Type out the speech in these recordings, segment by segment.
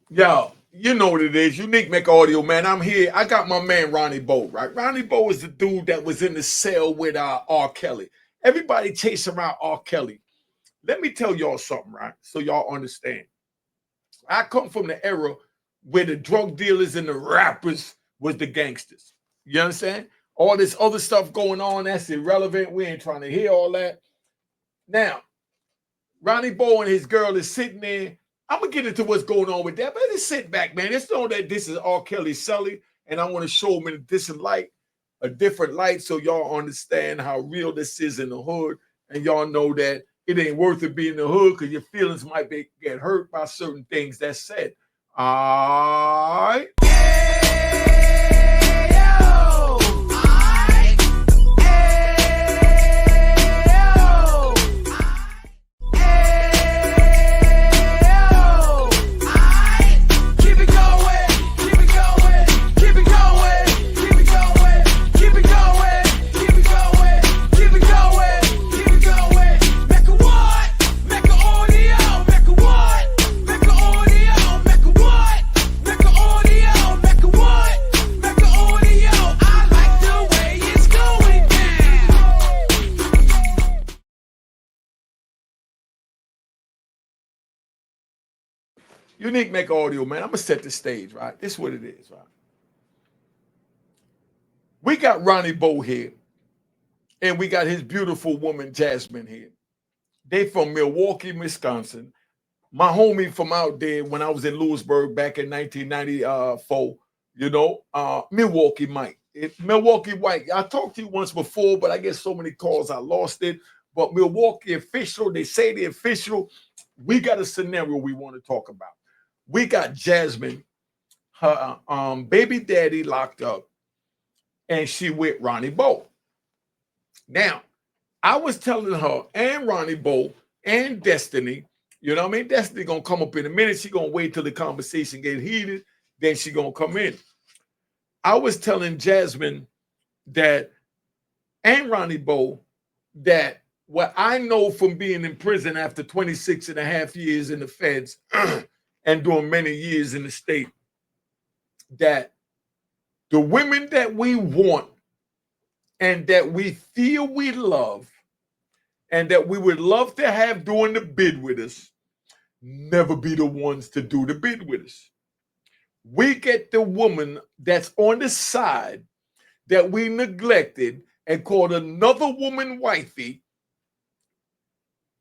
Yo, you know what it is. Unique Make Audio, man. I'm here. I got my man Ronnie Bow, right? Ronnie Bow is the dude that was in the cell with R. Kelly. Everybody chasing around R. Kelly. Let me tell y'all something, right? So y'all understand. I come from the era where the drug dealers and the rappers was the gangsters. You understand? All this other stuff going on, that's irrelevant. We ain't trying to hear all that. Now, Ronnie Bow and his girl is sitting there. I'm gonna get into what's going on with that, but just sit back, man. Just know that this is R. Kelly Sully, and I want to show them in a different light, so y'all understand how real this is in the hood, and y'all know that it ain't worth it being in the hood because your feelings might get hurt by certain things that's said. All right. Unique Make Audio, man. I'm gonna set the stage, right? This is what it is, right? We got Ronnie Bow here, and we got his beautiful woman Jasmine here. They from Milwaukee, Wisconsin. My homie from out there when I was in Lewisburg back in 1994. Milwaukee Mike. Milwaukee Mike. I talked to you once before, but I get so many calls I lost it. But Milwaukee official, they say the official. We got a scenario we want to talk about. We got Jasmine, her baby daddy locked up, and she with Ronnie Bow. Now, I was telling her and Ronnie Bow and Destiny, you know what I mean? Destiny gonna come up in a minute. She gonna wait till the conversation get heated, then she gonna come in. I was telling Jasmine that and Ronnie Bow that what I know from being in prison after 26 and a half years in the feds and doing many years in the state, that the women that we want and that we feel we love and that we would love to have doing the bid with us never be the ones to do the bid with us. We get the woman that's on the side that we neglected and called another woman wifey.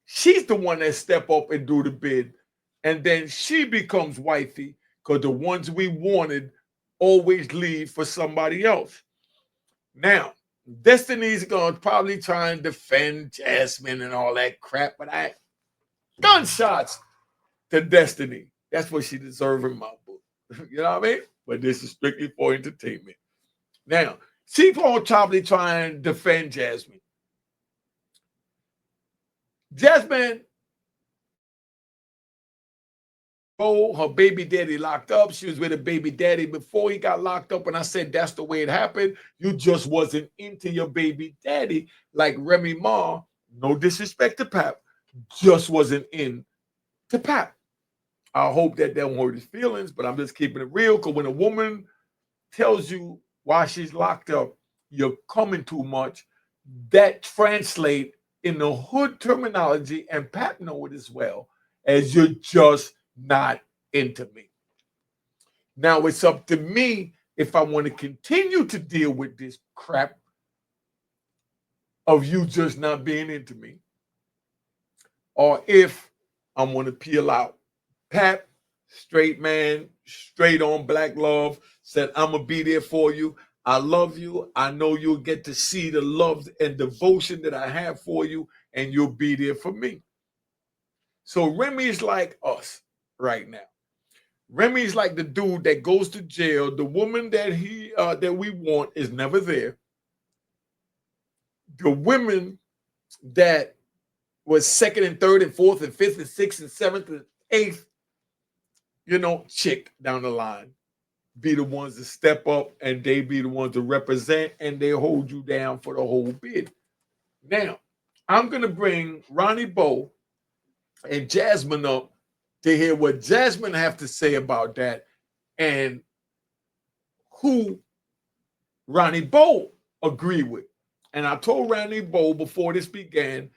She's the one that step up and do the bid. And then she becomes wifey because the ones we wanted always leave for somebody else. Now, Destiny's going to probably try and defend Jasmine and all that crap, but gunshots to Destiny. That's what she deserves in my book. You know what I mean? But this is strictly for entertainment. Now, she going to probably try and defend Jasmine. Jasmine, her baby daddy locked up. She was with a baby daddy before he got locked up. And I said, that's the way it happened. You just wasn't into your baby daddy like Remy Ma. No disrespect to Pap. Just wasn't in to Pap. I hope that don't hurt his feelings, but I'm just keeping it real. Because when a woman tells you why she's locked up, you're coming too much, that translate in the hood terminology, and Pap know it as well, as you're just not into me. Now it's up to me if I want to continue to deal with this crap of you just not being into me, or if I want to peel out. Pap, straight man, straight on black love, said, I'm going to be there for you. I love you. I know you'll get to see the love and devotion that I have for you, and you'll be there for me. So Remy's like us right now. Remy's like the dude that goes to jail. The woman that that we want is never there. The women that was second and third and fourth and fifth and sixth and seventh and eighth, chick down the line, be the ones to step up, and they be the ones to represent, and they hold you down for the whole bid. Now, I'm going to bring Ronnie Bow and Jasmine up to hear what Jasmine have to say about that and who Ronnie Bow agreed with. And I told Ronnie Bow before this began,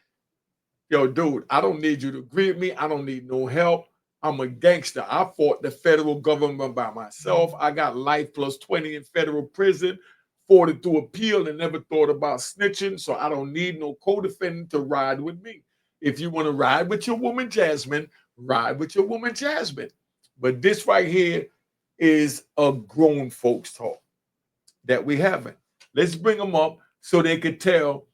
yo, dude, I don't need you to agree with me. I don't need no help. I'm a gangster. I fought the federal government by myself. I got life plus 20 in federal prison, fought it through appeal and never thought about snitching. So I don't need no co-defendant to ride with me. If you want to ride with your woman, Jasmine, ride with your woman, Jasmine. But this right here is a grown folks talk that we haven't. Let's bring them up so they could tell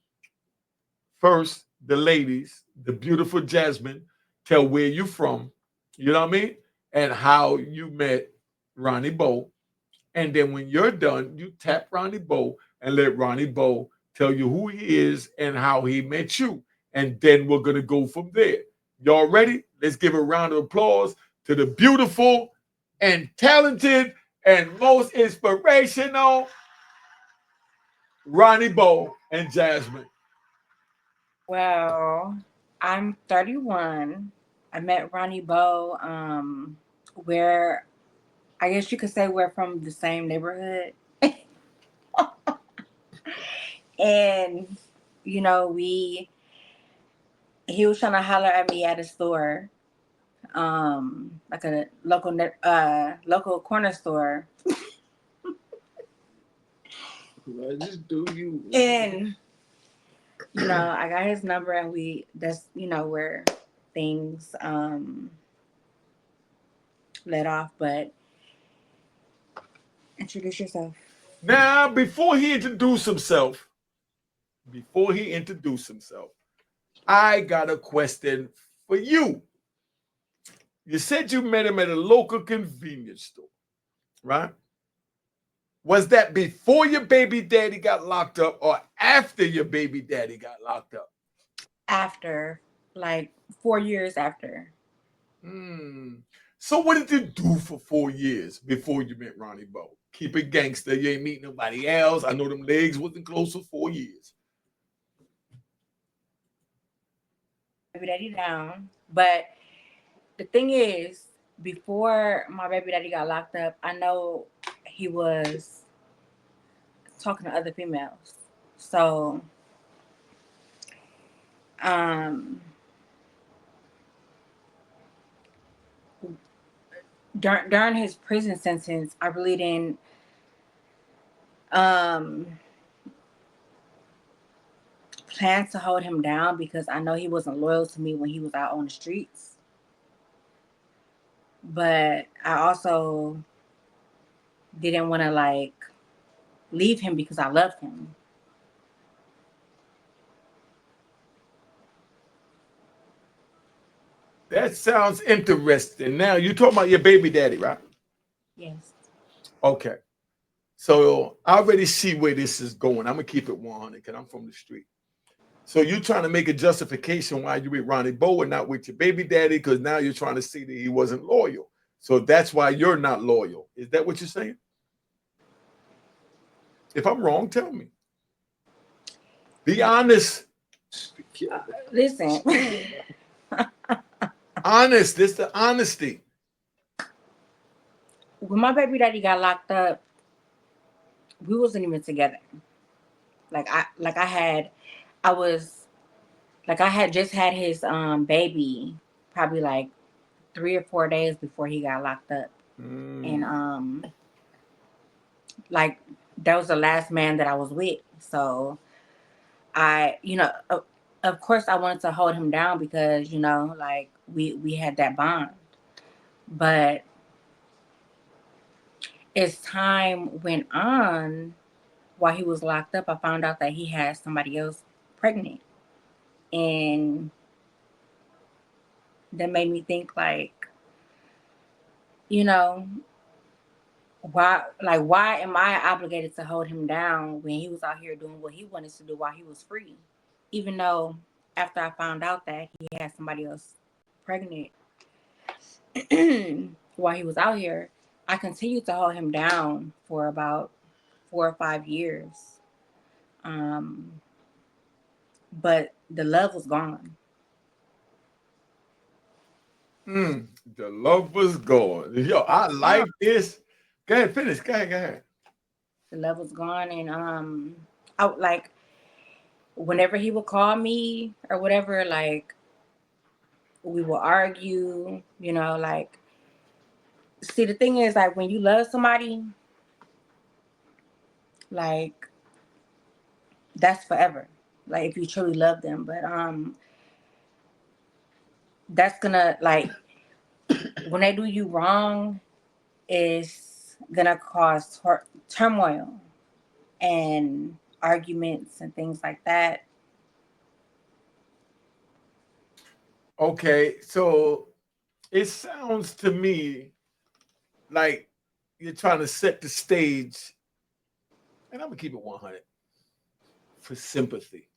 first the ladies, the beautiful Jasmine, tell where you from, you know what I mean? And how you met Ronnie Bow. And then when you're done, you tap Ronnie Bow and let Ronnie Bow tell you who he is and how he met you. And then we're going to go from there. Y'all ready? Let's give a round of applause to the beautiful and talented and most inspirational Ronnie Bow and Jasmine. Well, I'm 31. I met Ronnie Bow, where I guess you could say we're from the same neighborhood. And, you know, he was trying to holler at me at a store, like a local corner store. Just do you. And, you know, I got his number and that's, you know, where things, let off, but introduce yourself. Now, before he introduced himself, I got a question for you. You said you met him at a local convenience store, right? Was that before your baby daddy got locked up or after your baby daddy got locked up? After, like 4 years after. Hmm. So what did you do for 4 years before you met Ronnie Bow? Keep it gangster. You ain't meet nobody else. I know them legs wasn't close for 4 years. Baby daddy down. But the thing is, before my baby daddy got locked up, I know he was talking to other females. So, um, during his prison sentence, I really didn't um plan to hold him down because I know he wasn't loyal to me when he was out on the streets. But I also didn't want to like leave him because I loved him. That sounds interesting. Now you talking about your baby daddy, right? Yes. Okay. So I already see where this is going. I'm gonna keep it 100 because I'm from the street. So you're trying to make a justification why you with Ronnie Bow and not with your baby daddy because now you're trying to see that he wasn't loyal. So that's why you're not loyal. Is that what you're saying? If I'm wrong, tell me. Be honest. Listen, Honest. This the honesty. when my baby daddy got locked up, we wasn't even together. I was I had just had his baby probably like 3 or 4 days before he got locked up. And like that was the last man that I was with. So I, of course I wanted to hold him down because, like we had that bond. But as time went on, while he was locked up, I found out that he had somebody else pregnant. And that made me think like, you know, why am I obligated to hold him down when he was out here doing what he wanted to do while he was free? Even though after I found out that he had somebody else pregnant while he was out here, I continued to hold him down for about 4 or 5 years. Um, but the love was gone. The love was gone. Yo, I like this. Go ahead, finish. Go ahead, go ahead. The love was gone, and I like whenever he would call me or whatever, like we will argue. You know, like see the thing is like when you love somebody, like that's forever. Like if you truly love them, but that's gonna like when they do you wrong, is gonna cause turmoil and arguments and things like that. Okay, so it sounds to me like you're trying to set the stage, and I'm gonna keep it 100 for sympathy.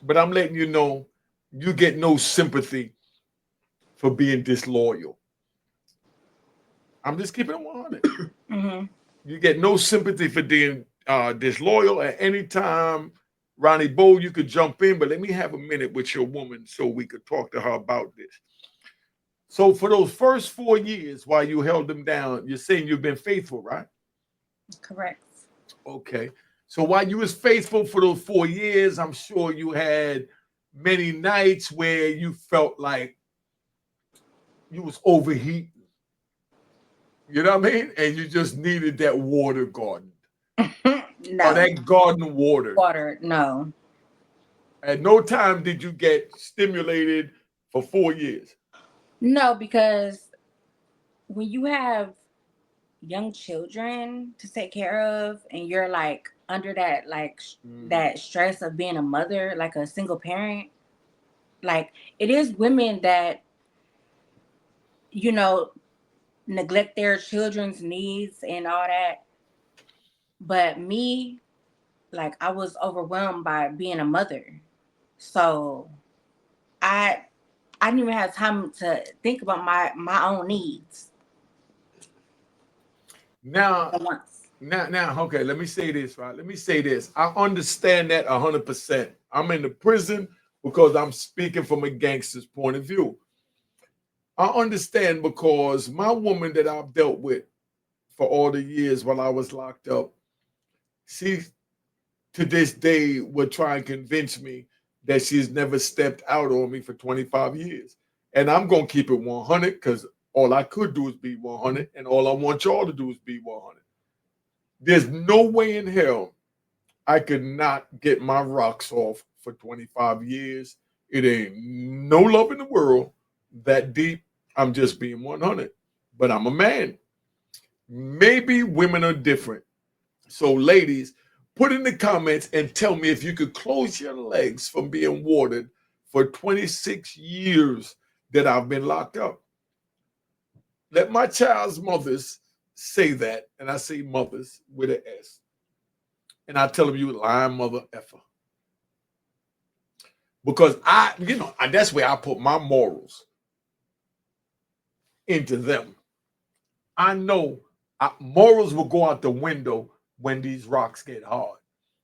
But I'm letting you know you get no sympathy for being disloyal. I'm just keeping it 100. Mm-hmm. You get no sympathy for being disloyal at any time. Ronnie Bow, you could jump in, but let me have a minute with your woman so we could talk to her about this. So for those first 4 years while you held them down, you're saying you've been faithful, right? Correct. Okay. So while you was faithful for those 4 years, I'm sure you had many nights where you felt like you was overheating. You know what I mean? And you just needed that water garden. Or No that garden watered. water. No, At no time did you get stimulated for 4 years. no, because when you have young children to take care of, and you're like under that that stress of being a mother, like a single parent, like it is women that you know neglect their children's needs and all that. But me, like I was overwhelmed by being a mother. So I I didn't even have time to think about my own needs Now, at once. okay, let me say this, right? Let me say this. I understand that 100%. I'm in the prison because I'm speaking from a gangster's point of view. I understand because my woman that I've dealt with for all the years while I was locked up, she to this day would try and convince me that she's never stepped out on me for 25 years. And I'm going to keep it 100 because all I could do is be 100, and all I want y'all to do is be 100. There's no way in hell I could not get my rocks off for 25 years. It ain't no love in the world that deep. I'm just being 100. But I'm a man. Maybe women are different. So, ladies, put in the comments and tell me if you could close your legs from being watered for 26 years that I've been locked up. Let my child's mothers say that, and I say mothers with an S. And I tell them you lying mother effer. Because that's where I put my morals into them. I know morals will go out the window when these rocks get hard.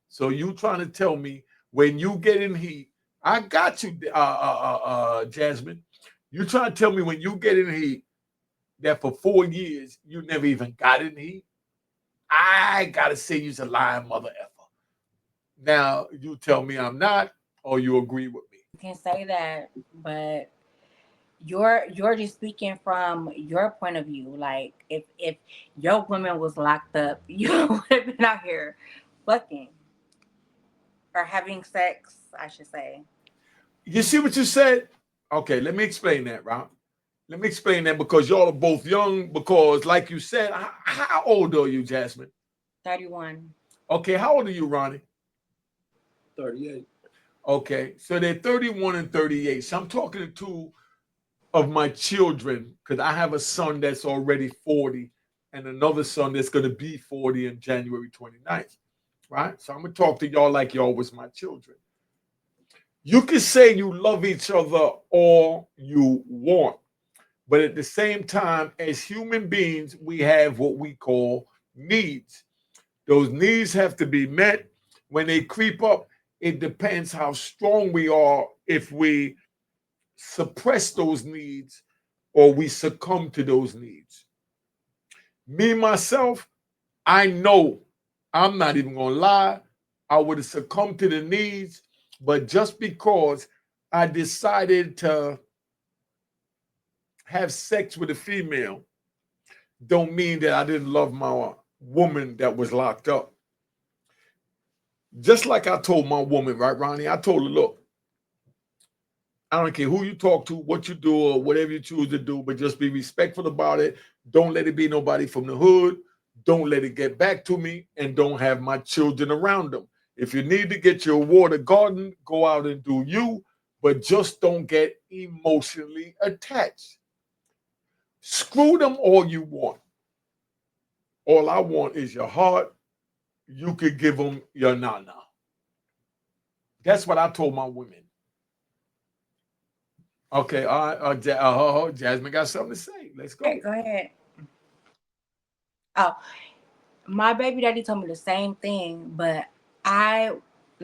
So you trying to tell me when you get in heat, I got you, Jasmine. You trying to tell me when you get in heat that for 4 years you never even got in heat? I gotta say you's a lying mother effer. Now you tell me I'm not, or you agree with me. You can say that, but you're just speaking from your point of view. Like if your woman was locked up, you would have been out here fucking or having sex, I should say. You see what you said? Okay, let me explain that, Rob. Let me explain that because y'all are both young. Because, like you said, how old are you, Jasmine? 31. Okay, how old are you, Ronnie? 38. Okay, so they're 31 and 38. So I'm talking to two of my children because I have a son that's already 40 and another son that's going to be 40 on January 29th, right? So I'm going to talk to y'all like y'all was my children. You can say you love each other all you want, but at the same time, as human beings, we have what we call needs. Those needs have to be met. When they creep up, it depends how strong we are. If we suppress those needs, or we succumb to those needs. Me, myself, I know I'm not even going to lie. I would have succumbed to the needs, but just because I decided to have sex with a female don't mean that I didn't love my woman that was locked up. Just like I told my woman, right, Ronnie? I told her, look, I don't care who you talk to, what you do, or whatever you choose to do, but just be respectful about it. Don't let it be nobody from the hood. Don't let it get back to me, and don't have my children around them. If you need to get your water garden, go out and do you, but just don't get emotionally attached. Screw them all you want. All I want is your heart. You could give them your nana. That's what I told my women. Okay, Jasmine got something to say. Let's go. Hey, go ahead. Oh, my baby daddy told me the same thing, but I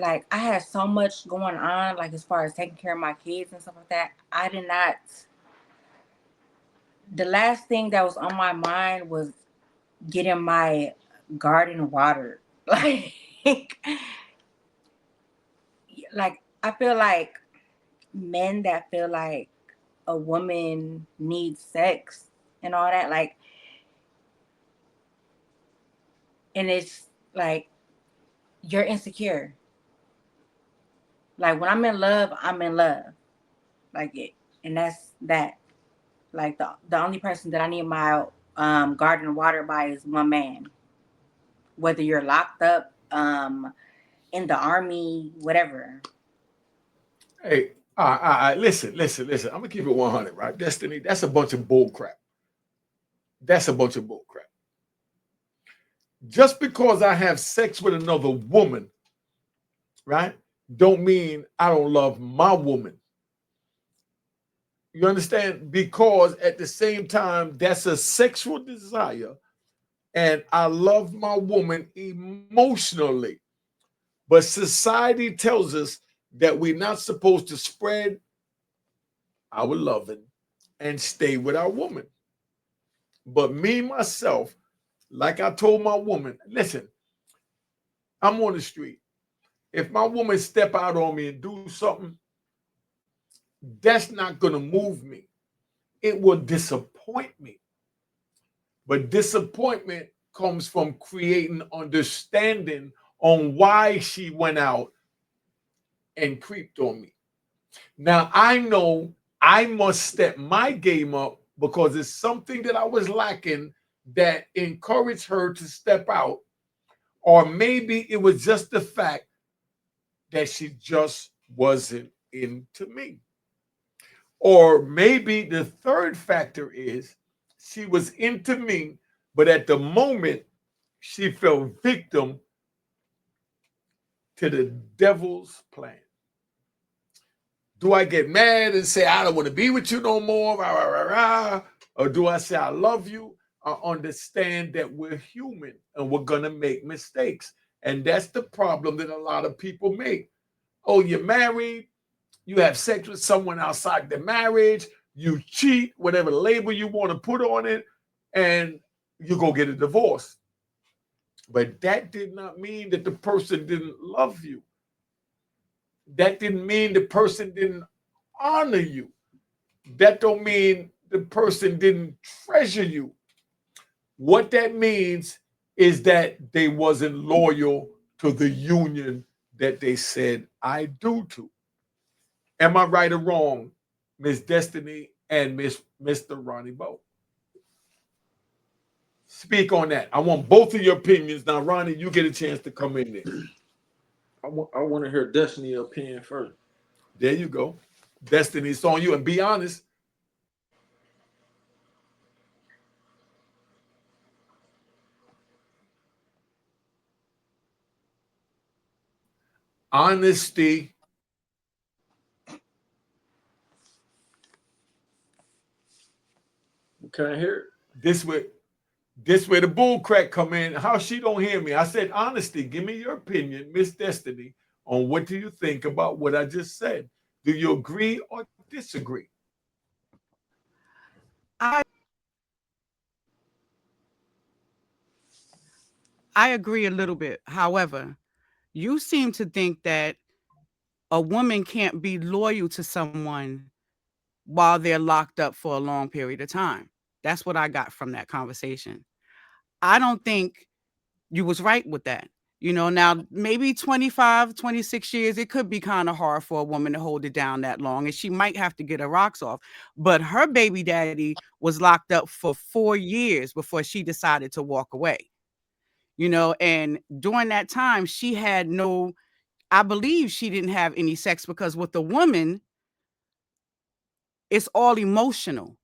I had so much going on, like as far as taking care of my kids and stuff like that. I did not. The last thing that was on my mind was getting my garden watered. Like I feel like men that feel like a woman needs sex and all that, like, and it's like you're insecure. Like when I'm in love, I'm in love. Like it, and that's that. Like the only person that I need my garden watered by is one man. Whether you're locked up, in the army, whatever. Hey, listen. I'm gonna keep it 100, right? Destiny, that's a bunch of bull crap. That's a bunch of bull crap. Just because I have sex with another woman, right, don't mean I don't love my woman. You understand? Because at the same time, that's a sexual desire, and I love my woman emotionally. But society tells us that we're not supposed to spread our loving and stay with our woman. But me, myself, like I told my woman, listen, I'm on the street. If my woman step out on me and do something, that's not going to move me. It will disappoint me. But disappointment comes from creating understanding on why she went out and creeped on me. Now, I know I must step my game up because it's something that I was lacking that encouraged her to step out. Or maybe it was just the fact that she just wasn't into me. Or maybe the third factor is she was into me, but at the moment she fell victim to the devil's plan. Do I get mad and say, I don't want to be with you no more? Rah, rah, rah, rah? Or do I say, I love you? I understand that we're human and we're going to make mistakes. And that's the problem that a lot of people make. Oh, you're married. You have sex with someone outside the marriage. You cheat, whatever label you want to put on it, and you go get a divorce. But that did not mean that the person didn't love you. That didn't mean the person didn't honor you. That don't mean the person didn't treasure you. What that means is that they wasn't loyal to the union that they said I do to. Am I right or wrong, Miss Destiny and Mr. Ronnie Bow? Speak on that. I want both of your opinions. Now, Ronnie, you get a chance to come in there. I want to hear Destiny's opinion first. There you go. Destiny, it's on you. And be honest. Honesty. Can I hear it? This way the bull crack come in. How she don't hear me? I said honesty. Give me your opinion, Miss Destiny, on what do you think about what I just said. Do you agree or disagree? I agree a little bit. However, you seem to think that a woman can't be loyal to someone while they're locked up for a long period of time. That's what I got from that conversation. I don't think you was right with that. You know, now maybe 25, 26 years, it could be kind of hard for a woman to hold it down that long, and she might have to get her rocks off. But her baby daddy was locked up for 4 years before she decided to walk away. You know, and during that time, she had no, I believe she didn't have any sex, because with the woman, it's all emotional.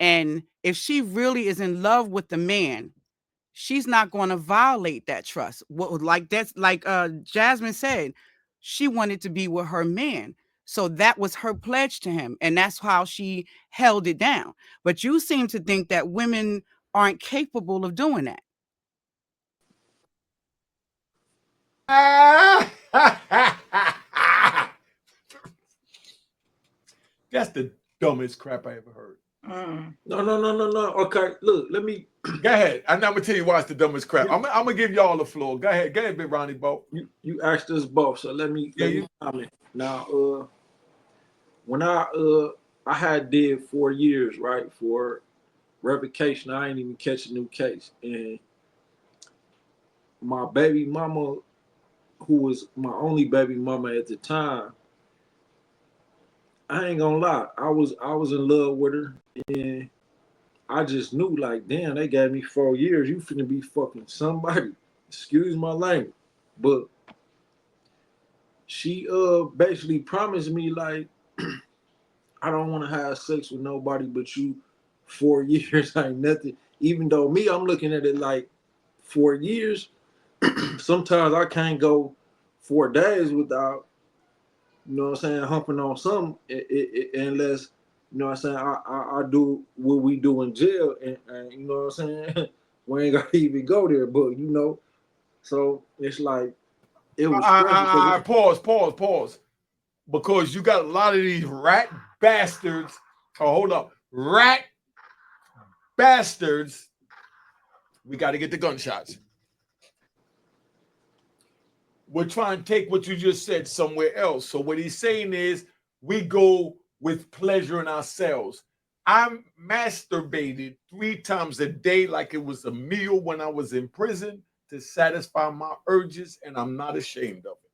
And if she really is in love with the man, she's not going to violate that trust. What, like that's like Jasmine said, she wanted to be with her man. So that was her pledge to him. And that's how she held it down. But you seem to think that women aren't capable of doing that. That's the dumbest crap I ever heard. No. Okay, look, let me. Go ahead. I'm gonna tell you why it's the dumbest crap. I'm gonna give y'all the floor. Go ahead, big Ronnie Bow. You asked us both, so let me comment. Now, when I had 4 years, right, for revocation, I ain't even catch a new case, and my baby mama, who was my only baby mama at the time, I ain't gonna lie, I was in love with her, and I just knew, like, damn, they gave me 4 years. You finna be fucking somebody. Excuse my language. But she basically promised me, like, I don't want to have sex with nobody but you. 4 years ain't nothing. Even though me, I'm looking at it like 4 years. Sometimes I can't go 4 days without, you know what I'm saying, humping on something, unless, you know what I'm saying, I do what we do in jail, and you know what I'm saying, we ain't gotta even go there, but you know, so it's like, it was stressful. Pause. Because you got a lot of these rat bastards. Oh, hold up. Rat bastards. We got to get the gunshots. We're trying to take what you just said somewhere else. So what he's saying is we go with pleasure in ourselves. I masturbated 3 times a day like it was a meal when I was in prison to satisfy my urges, and I'm not ashamed of it.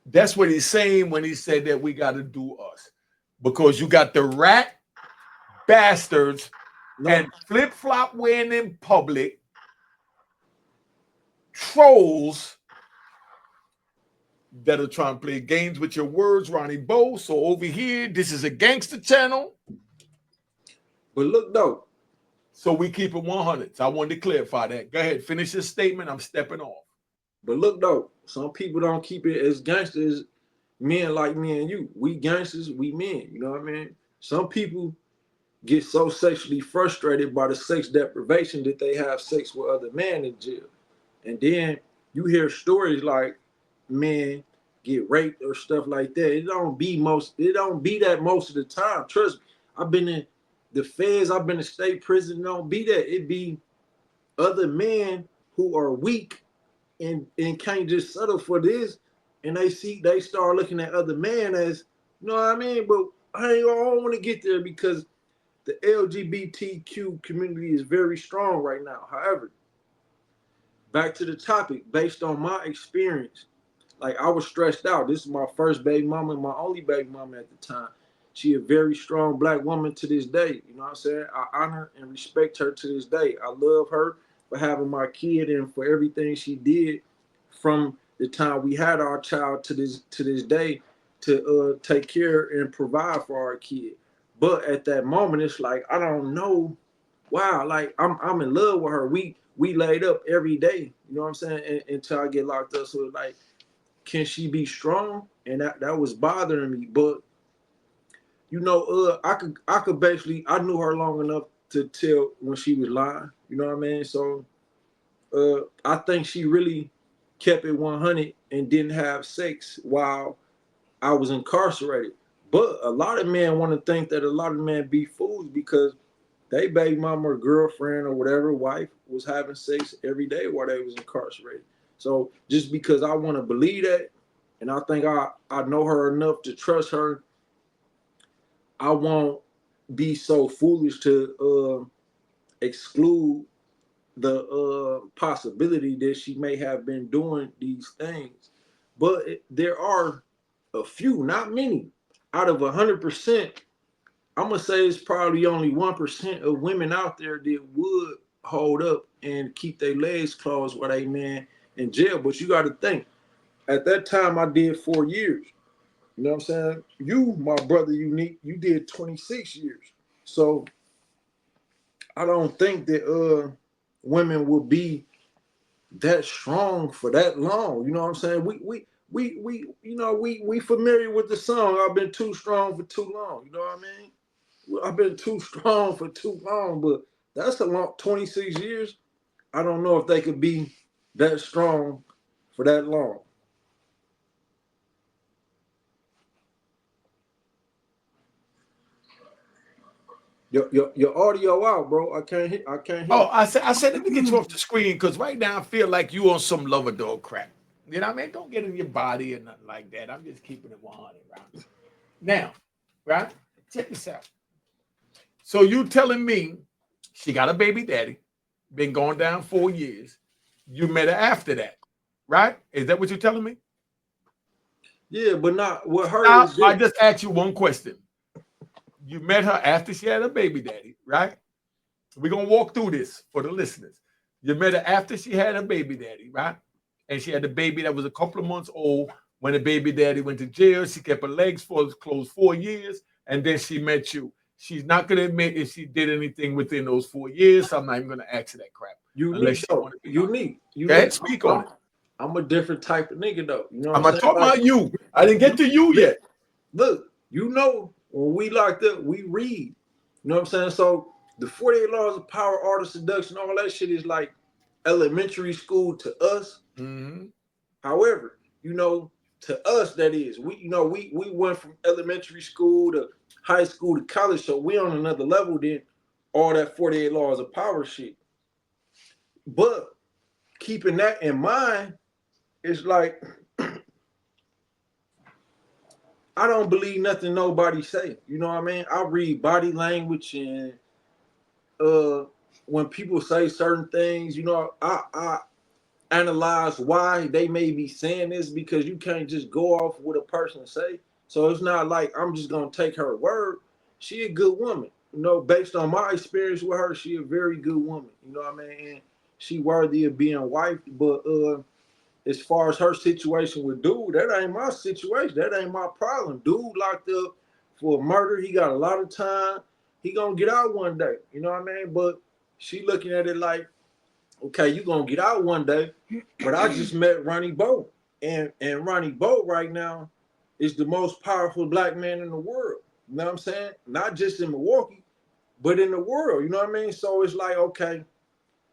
That's what he's saying when he said that we got to do us. Because you got the rat bastards and flip-flop wearing in public trolls that are trying to play games with your words, Ronnie Bow. So over here, this is a gangster channel. But look, though. So we keep it 100. So I wanted to clarify that. Go ahead, finish your statement. I'm stepping off. But look, though, some people don't keep it as gangsters, men like me and you. We gangsters, we men, you know what I mean? Some people get so sexually frustrated by the sex deprivation that they have sex with other men in jail. And then you hear stories like men get raped or stuff like that. It don't be that most of the time. Trust me. I've been in the feds, I've been in state prison. It don't be that. It be other men who are weak and can't just settle for this. And they start looking at other men as, you know what I mean? But I don't want to get there because the LGBTQ community is very strong right now. However, back to the topic, based on my experience, like, I was stressed out. This is my first baby mama and my only baby mama at the time. She a very strong Black woman to this day. You know what I'm saying? I honor and respect her to this day. I love her for having my kid and for everything she did from the time we had our child to this day to take care and provide for our kid. But at that moment, it's like, I don't know. Wow, like, I'm in love with her. We laid up every day, you know what I'm saying, until I get locked up. So, like, can she be strong? And that was bothering me. But, you know, I could basically, I knew her long enough to tell when she was lying, you know what I mean? So I think she really kept it 100 and didn't have sex while I was incarcerated. But a lot of men want to think that a lot of men be fools because they baby mama or girlfriend or whatever wife was having sex every day while they was incarcerated. So just because I want to believe that, and I think I know her enough to trust her, I won't be so foolish to exclude the possibility that she may have been doing these things. But there are a few, not many, out of 100%. I'm gonna say it's probably only 1% of women out there that would hold up and keep their legs closed while they man in jail. But you got to think, at that time I did 4 years. You know what I'm saying? You, my brother, Unique, you did 26 years. So I don't think that women will be that strong for that long. You know what I'm saying? We familiar with the song. I've been too strong for too long. You know what I mean? Well, I've been too strong for too long, but that's a long 26 years. I don't know if they could be that strong for that long. Your audio out, bro. I can't hear. Oh, I said, let me get you off the screen because right now I feel like you on some lover dog crap. You know what I mean? Don't get in your body or nothing like that. I'm just keeping it 100, right? Now, right? Check this out. So you telling me she got a baby daddy, been going down 4 years. You met her after that, right? Is that what you're telling me? Yeah, but not with her. Now, I just asked you one question. You met her after she had a baby daddy, right? We're going to walk through this for the listeners. You met her after she had a baby daddy, right? And she had a baby that was a couple of months old when the baby daddy went to jail. She kept her legs closed 4 years, and then she met you. She's not going to admit if she did anything within those 4 years. So I'm not even going to ask her that crap. Unique, though. Unique. Go ahead, speak on it. I'm a different type of nigga, though. You know what I'm I'm not saying? talking about you. I didn't get to you yet. Look, you know, when we locked up, we read. You know what I'm saying? So the 48 Laws of Power, Art of Seduction, all that shit is like elementary school to us. Mm-hmm. However, you know, to us, that is, we went from elementary school to high school to college, so we on another level than all that 48 Laws of Power shit. But keeping that in mind, it's like I don't believe nothing nobody say. You know what I mean? I read body language and when people say certain things, you know, I analyze why they may be saying this because you can't just go off what a person say. So it's not like I'm just gonna take her word. She a good woman. You know, based on my experience with her, she a very good woman. You know what I mean? And she worthy of being wifed. But as far as her situation with dude, that ain't my situation. That ain't my problem. Dude locked up for murder. He got a lot of time. He gonna get out one day. You know what I mean? But she looking at it like, okay, you gonna get out one day. But I just met Ronnie Bow. And Ronnie Bow right now is the most powerful black man in the world. You know what I'm saying? Not just in Milwaukee, but in the world. You know what I mean? So it's like, okay,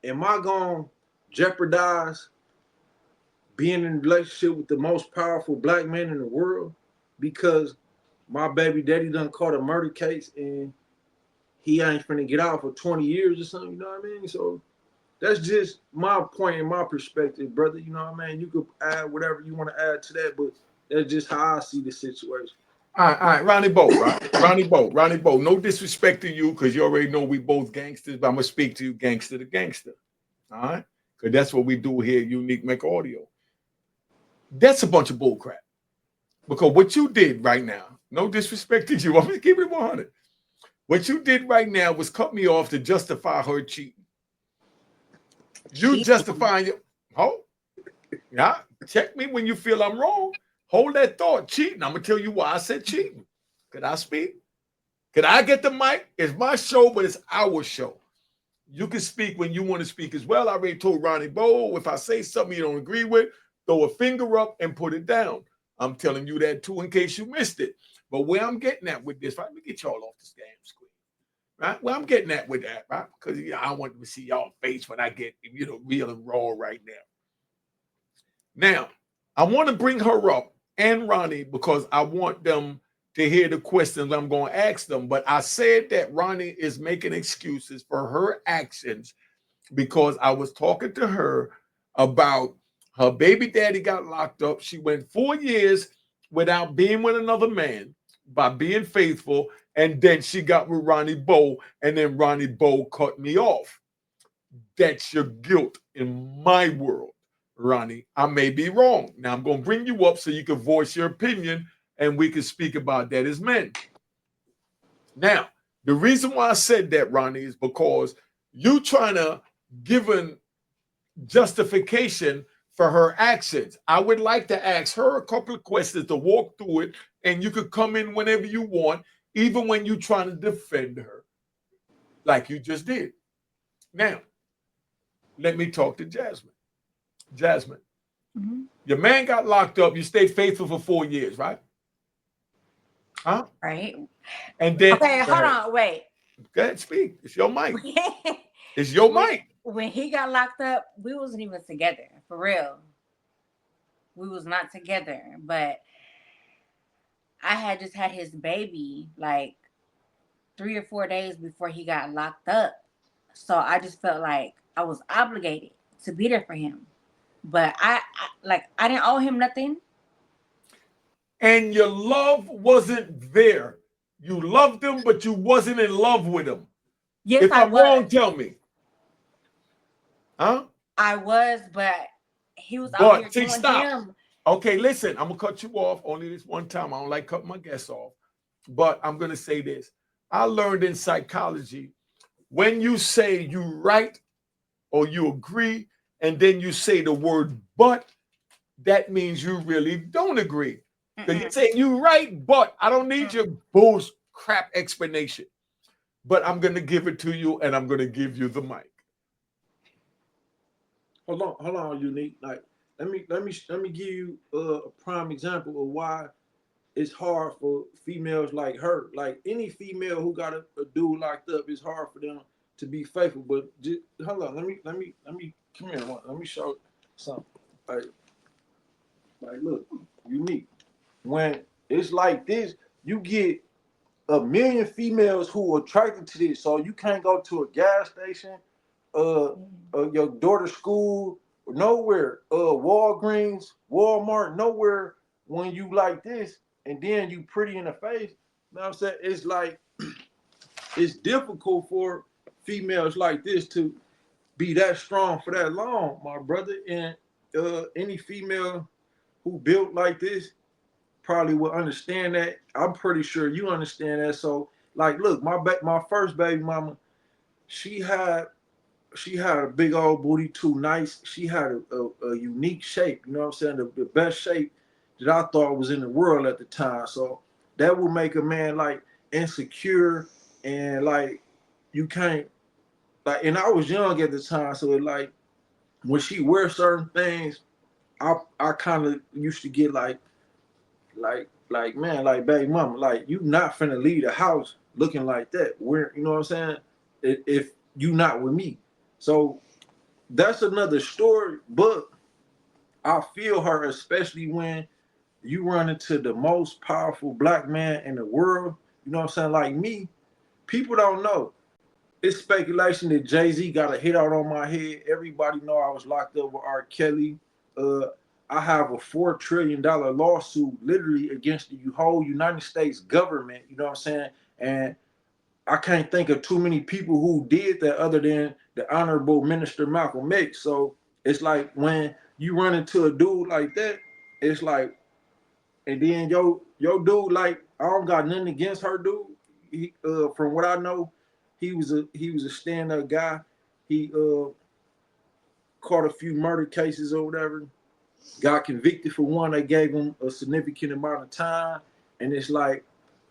am I gonna jeopardize being in a relationship with the most powerful black man in the world because my baby daddy done caught a murder case and he ain't finna get out for 20 years or something, you know what I mean? So that's just my point and my perspective, brother. You know what I mean? You could add whatever you want to add to that, but that's just how I see the situation. All right, Ronnie Bow, right? Ronnie Bow. No disrespect to you because you already know we both gangsters, but I'm gonna speak to you gangster to gangster. All right? Because that's what we do here at Unique MECCA Audio. That's a bunch of bull crap. Because what you did right now, no disrespect to you, I'm gonna keep it 100. What you did right now was cut me off to justify her cheating. You justifying your yeah. Check me when you feel I'm wrong. Hold that thought. Cheating. I'm gonna tell you why I said cheating. Could I speak? Could I get the mic? It's my show, but it's our show. You can speak when you want to speak as well. I already told Ronnie Bow, if I say something you don't agree with, throw a finger up and put it down. I'm telling you that too in case you missed it. But where I'm getting at with this, right? Let me get y'all off this damn screen. Right? Well, I'm getting at with that, right? Because I want to see y'all face when I get, real and raw right now. Now, I want to bring her up and Ronnie because I want them to hear the questions I'm going to ask them. But I said that Ronnie is making excuses for her actions because I was talking to her about her baby daddy got locked up. She went 4 years without being with another man by being faithful. And then she got with Ronnie Bow, and then Ronnie Bow cut me off. That's your guilt in my world, Ronnie. I may be wrong. Now I'm going to bring you up so you can voice your opinion and we can speak about that as men. Now, the reason why I said that, Ronnie, is because you trying to give an justification for her actions. I would like to ask her a couple of questions to walk through it, and you could come in whenever you want, even when you're trying to defend her, like you just did. Now, let me talk to Jasmine. Jasmine, your man got locked up. You stayed faithful for 4 years, right? Huh? Right. And then okay, hold on, wait. Go ahead, speak. It's your mic. It's your mic. When he got locked up, we wasn't even together, for real. We was not together, but I had just had his baby like 3 or 4 days before he got locked up. So I just felt like I was obligated to be there for him. But I didn't owe him nothing. And your love wasn't there. You loved him, but you wasn't in love with him. Yes, if I'm wrong, tell me. Huh? I was, but he was out here doing him. Okay, listen, I'm gonna cut you off only this one time. I don't like cutting my guests off, but I'm gonna say this. I learned in psychology, when you say you right or you agree, and then you say the word but, that means you really don't agree. Because you say you right, but I don't need your bullshit crap explanation. But I'm gonna give it to you, and I'm gonna give you the mic. Hold on, Unique. Like, let me give you a prime example of why it's hard for females like her. Like any female who got a dude locked up, it's hard for them to be faithful. But just, hold on, let me come here. Let me show something. Like look, Unique. When it's like this, you get a million females who are attracted to this. So you can't go to a gas station, your daughter's school, nowhere, Walgreens, Walmart, nowhere when you like this, and then you pretty in the face. You know what I'm saying? It's like, it's difficult for females like this to be that strong for that long, my brother. And any female who built like this probably will understand that. I'm pretty sure you understand that. So, like, look, my first baby mama, she had a big old booty, too nice. She had a unique shape, you know what I'm saying? The best shape that I thought was in the world at the time. So that will make a man like insecure, and like you can't, like, and I was young at the time, so it, like, when she wears certain things, I kind of used to get like man, like, baby mama, like, you not finna leave the house looking like that. Where, you know what I'm saying? If you not with me. So that's another story, but I feel her, especially when you run into the most powerful black man in the world. You know what I'm saying? Like me, people don't know. It's speculation that Jay-Z got a hit out on my head. Everybody know I was locked up with R. Kelly. I have a $4 trillion lawsuit literally against the whole United States government. You know what I'm saying? And I can't think of too many people who did that other than the Honorable Minister Malcolm X. So it's like when you run into a dude like that, it's like, and then yo dude, like, I don't got nothing against her dude. He, from what I know, he was a stand-up guy. He caught a few murder cases or whatever. Got convicted for one. They gave him a significant amount of time, and it's like,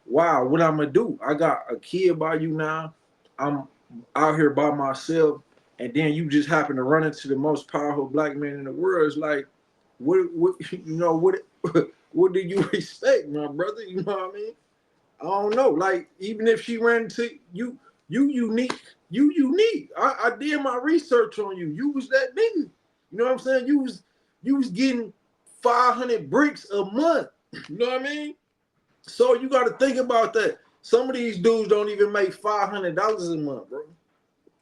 wow, what I'm gonna do? I got a kid by you now. I'm out here by myself, and then you just happen to run into the most powerful black man in the world. It's like, what you know, what do you respect, my brother? You know what I mean? I don't know. Like, even if she ran into you, you unique. I did my research on you. You was that nigga. You know what I'm saying? You was getting 500 bricks a month. You know what I mean? So you got to think about that. Some of these dudes don't even make $500 a month, bro.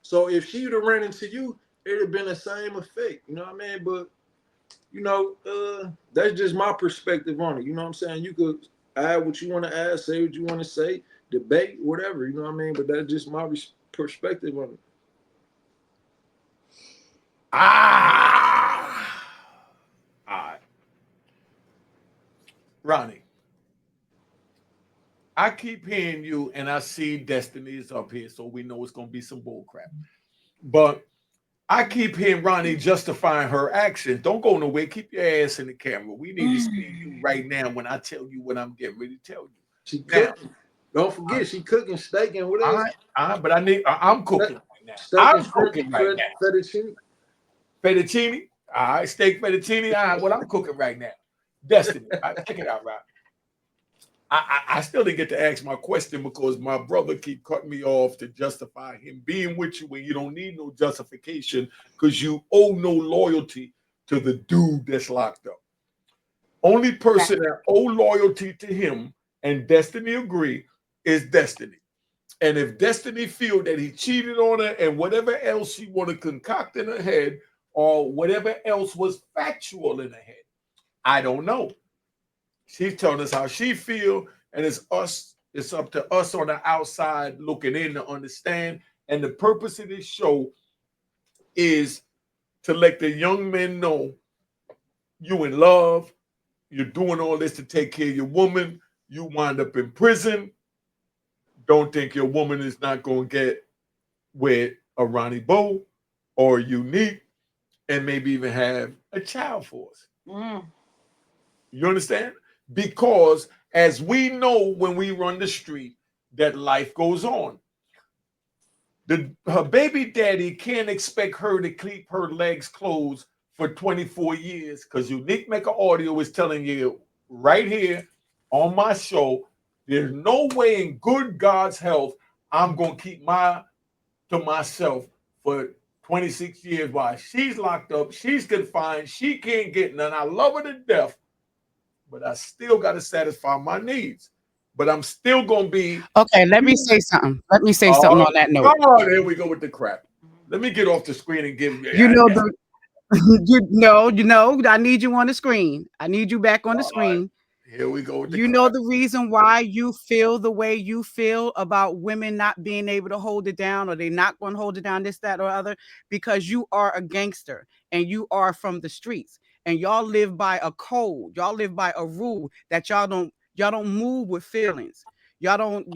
So if she would have ran into you, it'd have been the same effect. You know what I mean? But you know, that's just my perspective on it. You know what I'm saying? You could add what you want to add, say what you want to say, debate, whatever. You know what I mean? But that's just my perspective on it. All right. Ronnie, I keep hearing you, and I see Destiny is up here, so we know it's going to be some bull crap. But I keep hearing Ronnie justifying her actions. Don't go nowhere. Keep your ass in the camera. We need to see you right now when I tell you what I'm getting ready to tell you. She cooking. Don't forget, she cooking steak and what else? But I'm cooking right now. Steak I'm and cooking right now. Fettuccine. Fettuccine. All right, steak fettuccine. All right, what I'm cooking right now. Destiny. Check it out, right? I still didn't get to ask my question because my brother keep cutting me off to justify him being with you when you don't need no justification because you owe no loyalty to the dude that's locked up. Only person that owe loyalty to him, and Destiny agree, is Destiny. And if Destiny feel that he cheated on her and whatever else she want to concoct in her head or whatever else was factual in her head, I don't know. She's telling us how she feel, and it's up to us on the outside looking in to understand. And the purpose of this show is to let the young men know you in love, you're doing all this to take care of your woman, you wind up in prison. Don't think your woman is not going to get with a Ronnie Bow or Unique and maybe even have a child for us. You understand? Because as we know when we run the street, that life goes on. Her baby daddy can't expect her to keep her legs closed for 24 years because Unique MECCA Audio is telling you right here on my show, there's no way in good God's health I'm going to keep to myself for 26 years while she's locked up, she's confined, she can't get none. I love her to death. But I still got to satisfy my needs. But I'm still going to be... Okay, let me say something. Let me say something on that note. Oh, here we go with the crap. Let me get off the screen and give you... You know, I need you on the screen. I need you back on the screen. Here we go with the crap. Know the reason why you feel the way you feel about women not being able to hold it down or they're not going to hold it down, this, that, or other, because you are a gangster and you are from the streets. And y'all live by a code. Y'all live by a rule that y'all don't move with feelings. Y'all don't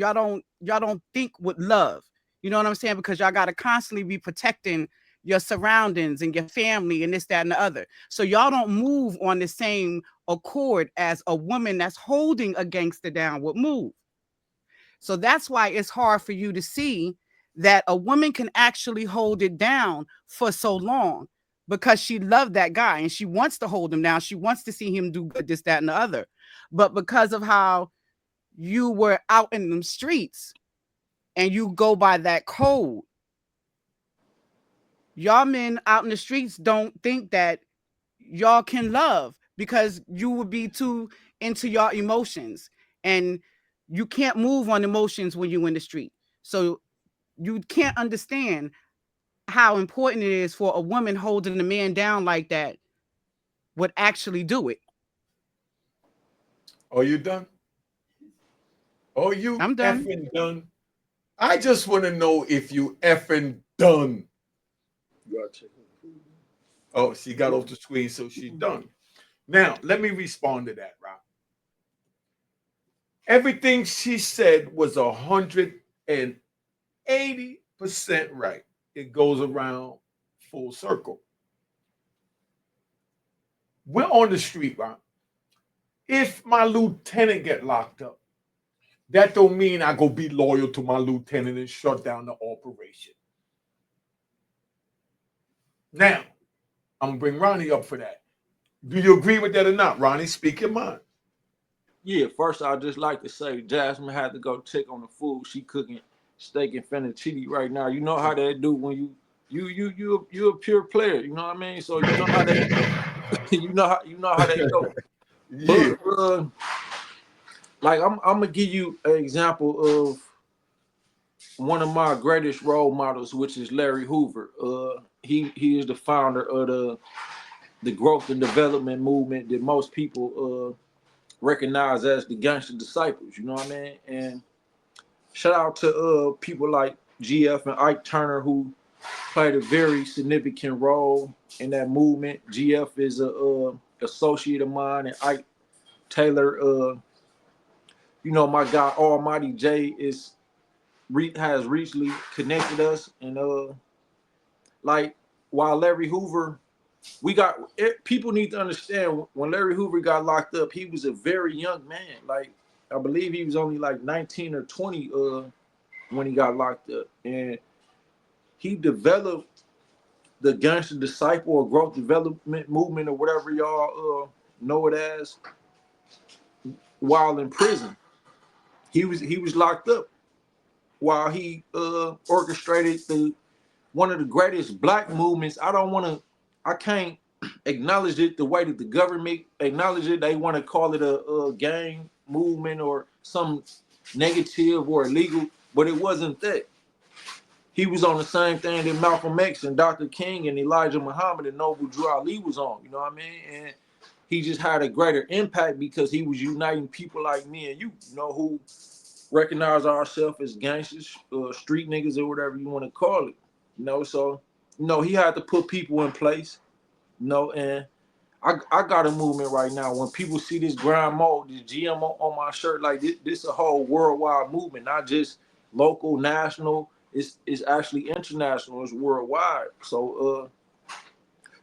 think with love. You know what I'm saying? Because y'all got to constantly be protecting your surroundings and your family and this, that, and the other. So y'all don't move on the same accord as a woman that's holding a gangster down would move. So that's why it's hard for you to see that a woman can actually hold it down for so long. Because she loved that guy and she wants to hold him down. She wants to see him do good, this, that, and the other. But because of how you were out in the streets and you go by that code, y'all men out in the streets don't think that y'all can love because you would be too into your emotions and you can't move on emotions when you're in the street. So you can't understand how important it is for a woman holding a man down like that would actually do it. Are you done? Are you I'm done. effing done? I just want to know if you effing done. Oh, she got off the screen, so she's done. Now, let me respond to that, Rob. Everything she said was 180% right. It goes around full circle. We're on the street, right? If my lieutenant get locked up, that don't mean I go be loyal to my lieutenant and shut down the operation. Now, I'm gonna bring Ronnie up for that. Do you agree with that or not, Ronnie? Speak your mind. Yeah, first I'd just like to say Jasmine had to go check on the food. She cooking steak and fettuccine right now. You know how they do when you a pure player. You know what I mean? So you know how they you know how they go. Yeah. But like I'm gonna give you an example of one of my greatest role models, which is Larry Hoover. He is the founder of the growth and development movement that most people recognize as the gangster disciples. You know what I mean? And shout out to people like GF and Ike Turner who played a very significant role in that movement. GF is a associate of mine, and Ike Taylor, you know, my guy Almighty J has recently connected us, and like while Larry Hoover, people need to understand when Larry Hoover got locked up, he was a very young man. Like I believe he was only like 19 or 20 when he got locked up, and he developed the gangster disciple or growth development movement or whatever y'all know it as while in prison. He was locked up while he orchestrated one of the greatest black movements. I can't acknowledge it the way that the government acknowledge it. They want to call it a gang movement or some negative or illegal, but it wasn't that. He was on the same thing that Malcolm X and Dr. King and Elijah Muhammad and Noble Drew Ali was on, you know what I mean? And he just had a greater impact because he was uniting people like me and you know, who recognize ourselves as gangsters, street niggas or whatever you want to call it. You know, so, you know, he had to put people in place, you know, and I got a movement right now. When people see this grind mode, this GM on my shirt, like this a whole worldwide movement, not just local, national. It's actually international. It's worldwide. So,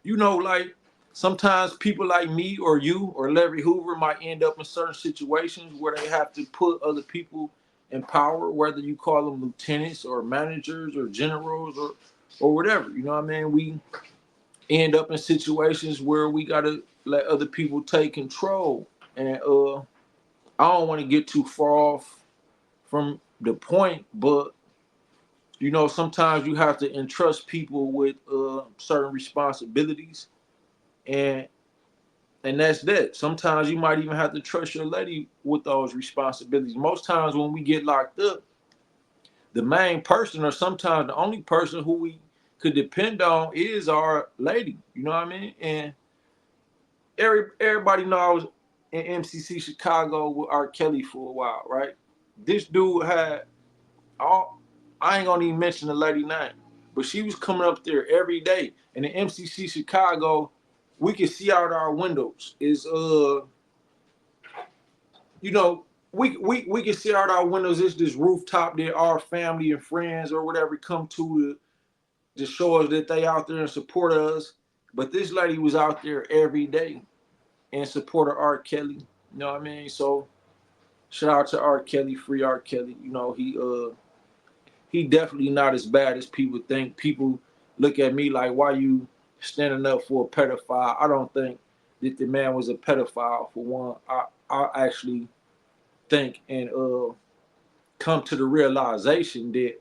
you know, like sometimes people like me or you or Larry Hoover might end up in certain situations where they have to put other people in power, whether you call them lieutenants or managers or generals or whatever. You know what I mean? We end up in situations where we gotta let other people take control. And I don't want to get too far off from the point, but you know, sometimes you have to entrust people with certain responsibilities, and that's that. Sometimes you might even have to trust your lady with those responsibilities. Most times when we get locked up, the main person or sometimes the only person who we could depend on is our lady. You know what I mean? And everybody knows in MCC Chicago with R. Kelly for a while, right? This dude had all, I ain't gonna even mention the lady name, but she was coming up there every day. And in MCC Chicago, we could see out our windows. You know, we can see out our windows. It's this rooftop that our family and friends or whatever come to show us that they out there and support us. But this lady was out there every day in support of R. Kelly. You know what I mean? So shout out to R. Kelly, free R. Kelly. You know, he definitely not as bad as people think. People look at me like, why you standing up for a pedophile? I don't think that the man was a pedophile for one. I actually think and come to the realization that,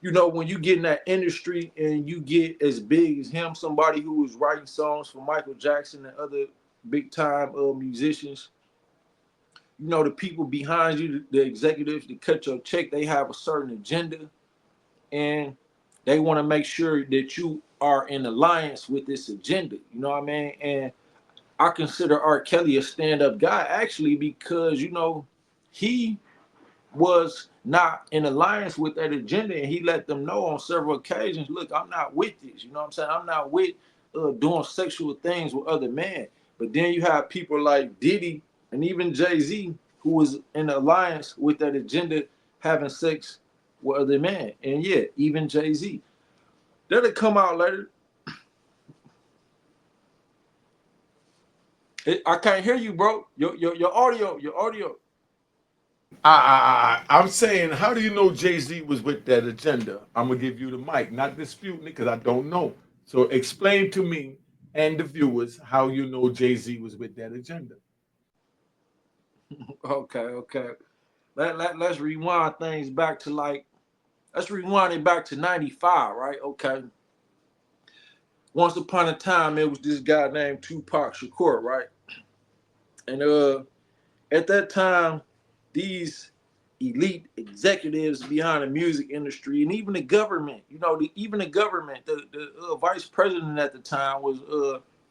you know, when you get in that industry and you get as big as him, somebody who was writing songs for Michael Jackson and other big time musicians, you know, the people behind you, the executives that cut your check, they have a certain agenda and they want to make sure that you are in alliance with this agenda. You know what I mean? And I consider R. Kelly a stand-up guy actually because, you know, he was not in alliance with that agenda, and he let them know on several occasions, look, I'm not with this. You know what I'm saying? I'm not with doing sexual things with other men. But then you have people like Diddy and even Jay-Z who was in alliance with that agenda, having sex with other men. And yeah, even Jay-Z. That'll come out later. I can't hear you, bro. Your audio. I'm saying, how do you know Jay-Z was with that agenda? I'm gonna give you the mic, not disputing it because I don't know. So explain to me and the viewers how you know Jay-Z was with that agenda. Okay. Let's rewind things back to let's rewind it back to 95, right? Okay. Once upon a time, it was this guy named Tupac Shakur, right? And at that time, these elite executives behind the music industry and even the government, even the government, the vice president at the time was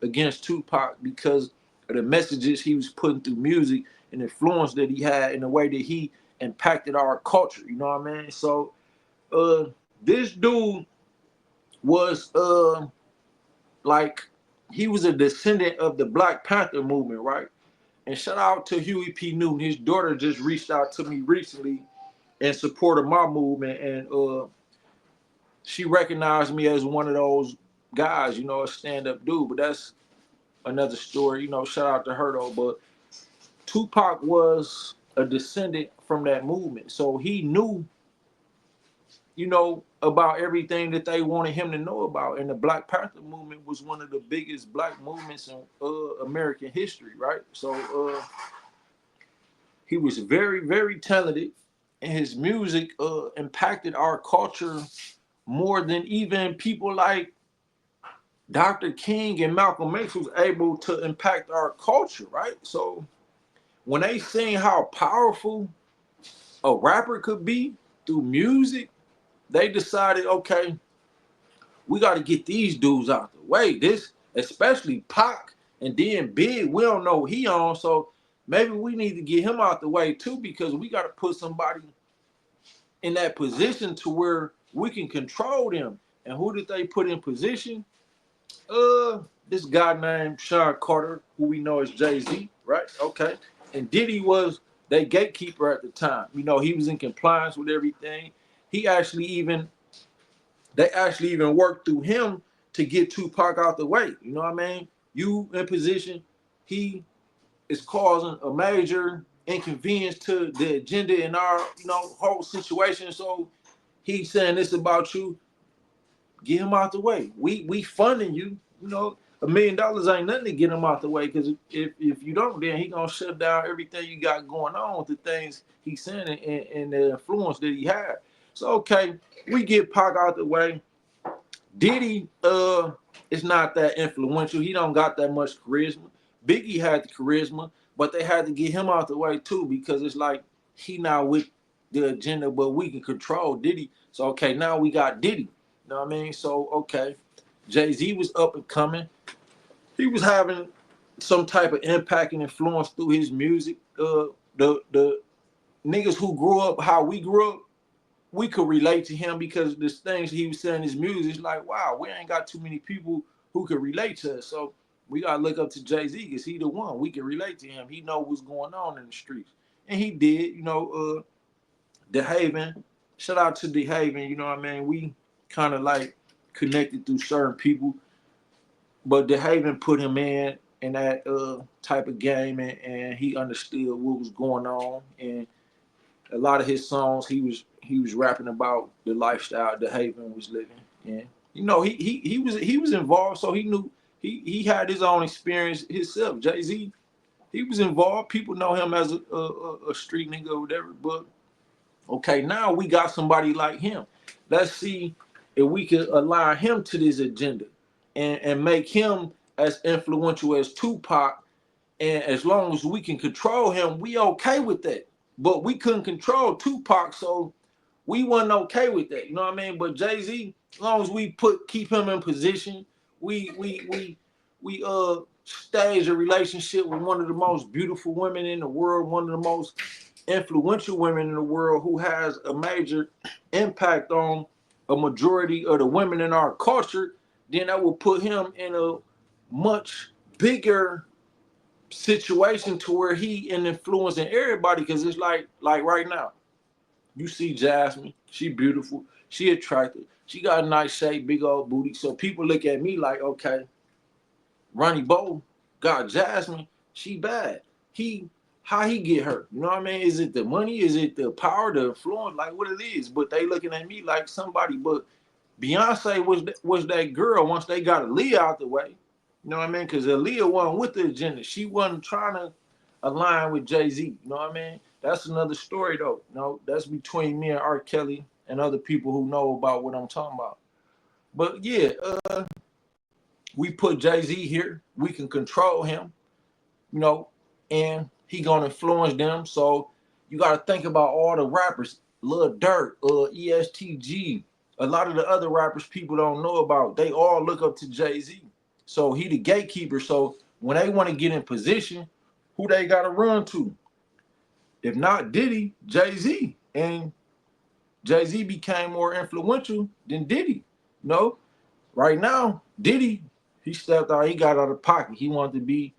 against Tupac because of the messages he was putting through music and influence that he had in the way that he impacted our culture. You know what I mean? So this dude was like, he was a descendant of the Black Panther movement, right? And shout out to Huey P. Newton. His daughter just reached out to me recently in support of my movement, and she recognized me as one of those guys, a stand-up dude. But that's another story, shout out to her though. But Tupac was a descendant from that movement, so he knew about everything that they wanted him to know about. And the Black Panther movement was one of the biggest black movements in American history, right? So he was very, very talented, and his music impacted our culture more than even people like Dr. King and Malcolm X was able to impact our culture, right? So when they seen how powerful a rapper could be through music, they decided, okay, we got to get these dudes out the way. This, especially Pac and then Big, we don't know he on, so maybe we need to get him out the way too, because we got to put somebody in that position to where we can control them. And who did they put in position? This guy named Sean Carter, who we know as Jay-Z, right? Okay. And Diddy was their gatekeeper at the time. He was in compliance with everything. They actually even worked through him to get Tupac out the way. You know what I mean? You in position, he is causing a major inconvenience to the agenda in our, whole situation. So he's saying this about you. Get him out the way. We funding you. $1 million ain't nothing to get him out the way, because if you don't, then he gonna shut down everything you got going on with the things he's saying and the influence that he had. So okay, we get Pac out the way. Diddy is not that influential. He don't got that much charisma. Biggie had the charisma, but they had to get him out the way too, because it's like he not with the agenda, but we can control Diddy. So okay, now we got Diddy. You know what I mean? So okay, Jay-Z was up and coming. He was having some type of impact and influence through his music. The niggas who grew up how we grew up, we could relate to him because the things he was saying in his music is like, wow, we ain't got too many people who could relate to us. So we gotta look up to Jay-Z because he the one. We can relate to him. He know what's going on in the streets. And he did, The Haven. Shout out to The Haven, you know what I mean? We kind of like connected through certain people. But The Haven put him in that type of game, and he understood what was going on. And a lot of his songs, he was rapping about the lifestyle the Haven was living. And he was involved, so he knew he had his own experience himself. Jay-Z, he was involved. People know him as a street nigga or whatever. But okay, now we got somebody like him. Let's see if we could align him to this agenda and make him as influential as Tupac. And as long as we can control him, we okay with that. But we couldn't control Tupac, so we wasn't okay with that. You know what I mean? But Jay-Z, as long as we keep him in position, we stage a relationship with one of the most beautiful women in the world, one of the most influential women in the world, who has a major impact on a majority of the women in our culture, then that will put him in a much bigger situation to where he in influencing everybody. Because it's like right now, you see Jasmine, she beautiful, she attractive, she got a nice shape, big old booty. So people look at me like, okay, Ronnie Bow got Jasmine, she bad. How he get her? You know what I mean? Is it the money? Is it the power, the influence? Like what it is? But they looking at me like somebody. But Beyonce was that girl once they got Aaliyah out the way. You know what I mean? Because Aaliyah wasn't with the agenda. She wasn't trying to align with Jay-Z. You know what I mean? That's another story though. That's between me and R. Kelly and other people who know about what I'm talking about. But yeah, we put Jay-Z here. We can control him, and he gonna influence them. So you gotta think about all the rappers, Lil Durk, ESTG, a lot of the other rappers people don't know about. They all look up to Jay-Z. So he the gatekeeper. So when they want to get in position, who they gotta run to? If not Diddy, Jay-Z. And Jay-Z became more influential than Diddy. No, right now, Diddy, he stepped out, he got out of pocket. He wanted to be,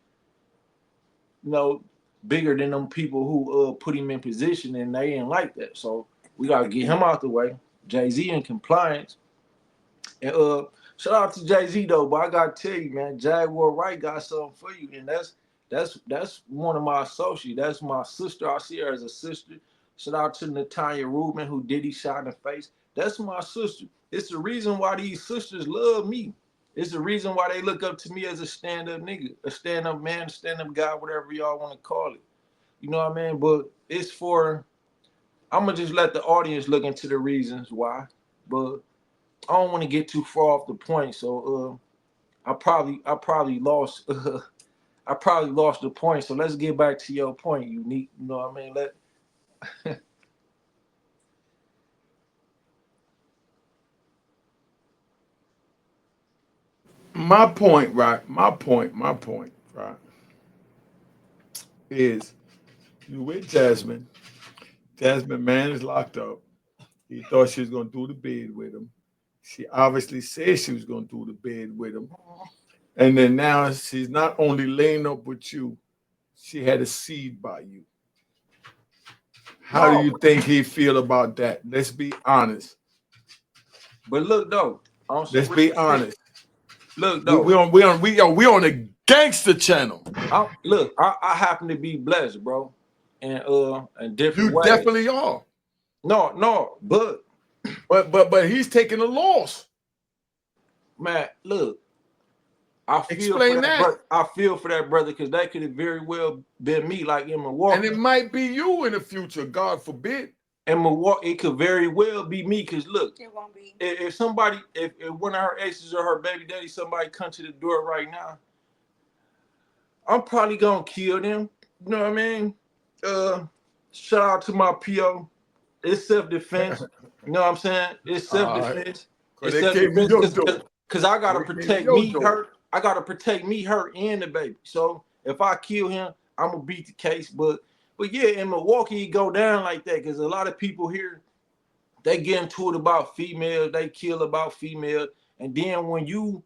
bigger than them people who put him in position, and they ain't like that. So we gotta get him out the way. Jay-Z in compliance. And shout out to Jay-Z though, but I gotta tell you, man, Jaguar Wright got something for you, and that's one of my associates. That's my sister. I see her as a sister. Shout out to Natanya Rubin, who Diddy shot in the face. That's my sister. It's the reason why these sisters love me. It's the reason why they look up to me as a stand-up nigga, a stand-up man, a stand-up guy, whatever y'all want to call it. You know what I mean? But it's for, I'm gonna just let the audience look into the reasons why. But I don't want to get too far off the point. So I probably lost I probably lost the point. So let's get back to your point, Unique. You know what I mean? My point, right? Right, is you with Jasmine. Jasmine man is locked up. He thought she was gonna do the bid with him. She obviously said she was gonna do the bid with him. And then now she's not only laying up with you, she had a seed by you. How do you think he feel about that? Let's be honest. But look though, Let's be honest. Look though, we on a gangster channel. I happen to be blessed, bro, and in different You ways. definitely are. No, but he's taking a loss. Man, look, I feel Explain for that. I feel for that brother, because that could have very well been me, like in Milwaukee. And it might be you in the future, God forbid. In Milwaukee, it could very well be me, because look, It won't be. if somebody, if one of her exes or her baby daddy, somebody come to the door right now, I'm probably gonna kill them. You know what I mean? Shout out to my PO. It's self-defense. You know what I'm saying? It's self-defense. Right. It's self-defense because I gotta protect me, her. I gotta protect me, her, and the baby. So if I kill him, I'm gonna beat the case. But yeah, in Milwaukee, it go down like that because a lot of people here, they get into it about females, they kill about females, and then when you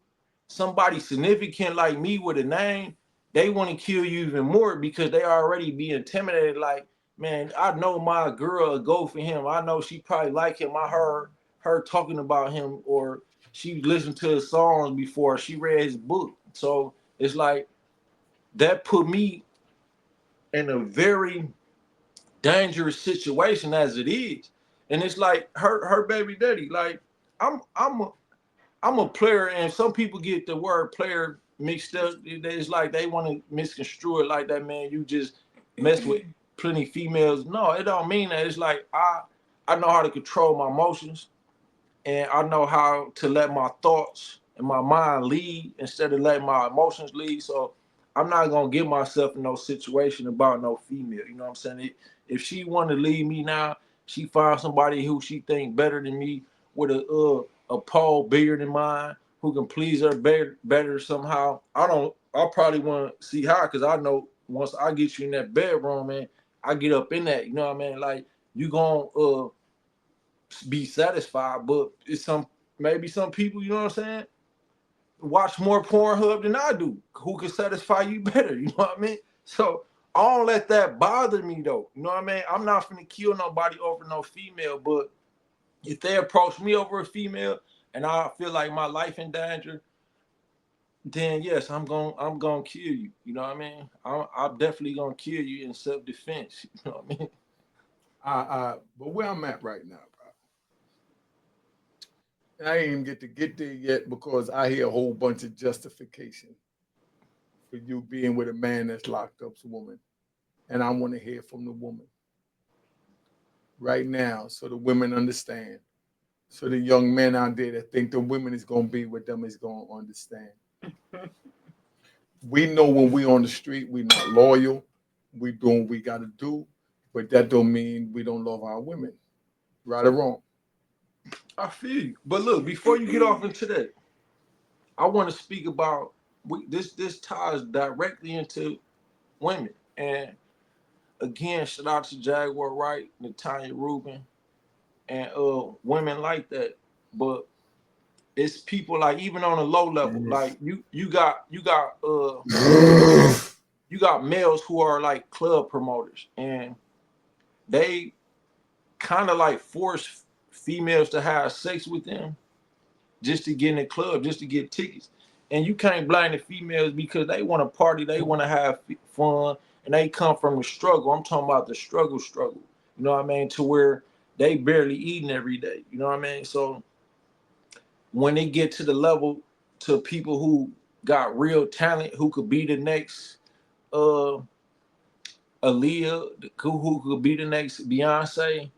somebody significant like me with a name, they want to kill you even more because they already be intimidated. Like, man, I know my girl will go for him. I know she probably like him. I heard her talking about him, or she listened to his songs before. She read his book. So it's like that put me in a very dangerous situation as it is. And it's like her baby daddy. Like I'm a player, and some people get the word player mixed up. It's like they want to misconstrue it like that, man. You just mess with plenty females. No, it don't mean that. It's like I know how to control my emotions, and I know how to let my thoughts and my mind lead instead of letting my emotions lead. So I'm not gonna get myself in no situation about no female. You know what I'm saying? If she want to leave me now, she find somebody who she think better than me with a pole bigger than mine, who can please her better somehow. I probably want to see how, because I know once I get you in that bedroom, man, I get up in that. You know what I mean? Like you gonna be satisfied, but it's maybe some people, you know what I'm saying, watch more Pornhub than I do. Who can satisfy you better? You know what I mean? So I don't let that bother me though. You know what I mean? I'm not finna kill nobody over no female, but if they approach me over a female and I feel like my life in danger, then yes, I'm gonna kill you. You know what I mean? I'm definitely gonna kill you in self-defense. You know what I mean? But where I'm at right now, bro, I ain't even get there yet because I hear a whole bunch of justification for you being with a man that's locked up's woman, and I want to hear from the woman right now, so the women understand. So the young men out there that think the women is gonna be with them is gonna understand. We know when we on the street, we not loyal. We doing what we got to do, but that don't mean we don't love our women, right or wrong. I feel you. But look, before you get off into that, I want to speak about this ties directly into women. And again, shout out to Jaguar Wright, Natanya Rubin, and women like that. But it's people like even on a low level, like you got males who are like club promoters, and they kind of like force females to have sex with them just to get in the club, just to get tickets. And you can't blame the females because they want to party, they want to have fun, and they come from the struggle. I'm talking about the struggle. You know what I mean? To where they barely eating every day. You know what I mean? So when they get to the level to people who got real talent, who could be the next Aaliyah, who could be the next Beyonce,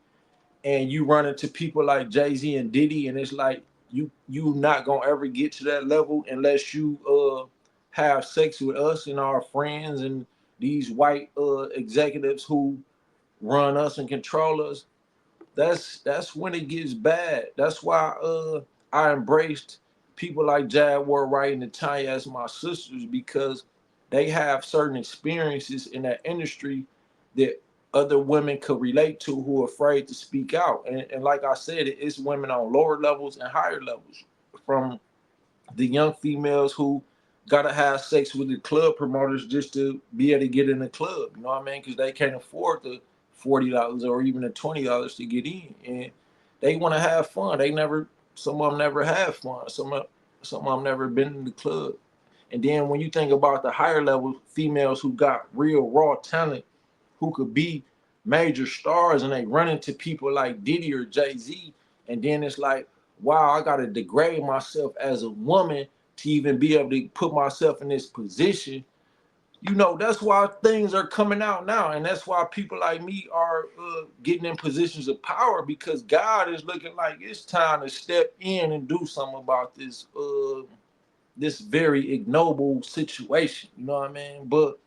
and you run into people like Jay-Z and Diddy, and it's like you not gonna ever get to that level unless you have sex with us and our friends and these white executives who run us and control us. That's when it gets bad. That's why I embraced people like Jaguar Wright and Natanya as my sisters, because they have certain experiences in that industry that other women could relate to who are afraid to speak out. And like I said, it's women on lower levels and higher levels, from the young females who gotta have sex with the club promoters just to be able to get in the club. You know what I mean? Because they can't afford the $40 or even the $20 to get in, and they want to have fun. Some of them never have fun. Some of them never been in the club. And then when you think about the higher level females who got real raw talent, who could be major stars, and they run into people like Diddy or Jay-Z, and then it's like, wow, I gotta degrade myself as a woman to even be able to put myself in this position. You know, that's why things are coming out now, and that's why people like me are getting in positions of power, because God is looking like it's time to step in and do something about this this very ignoble situation. You know what I mean? But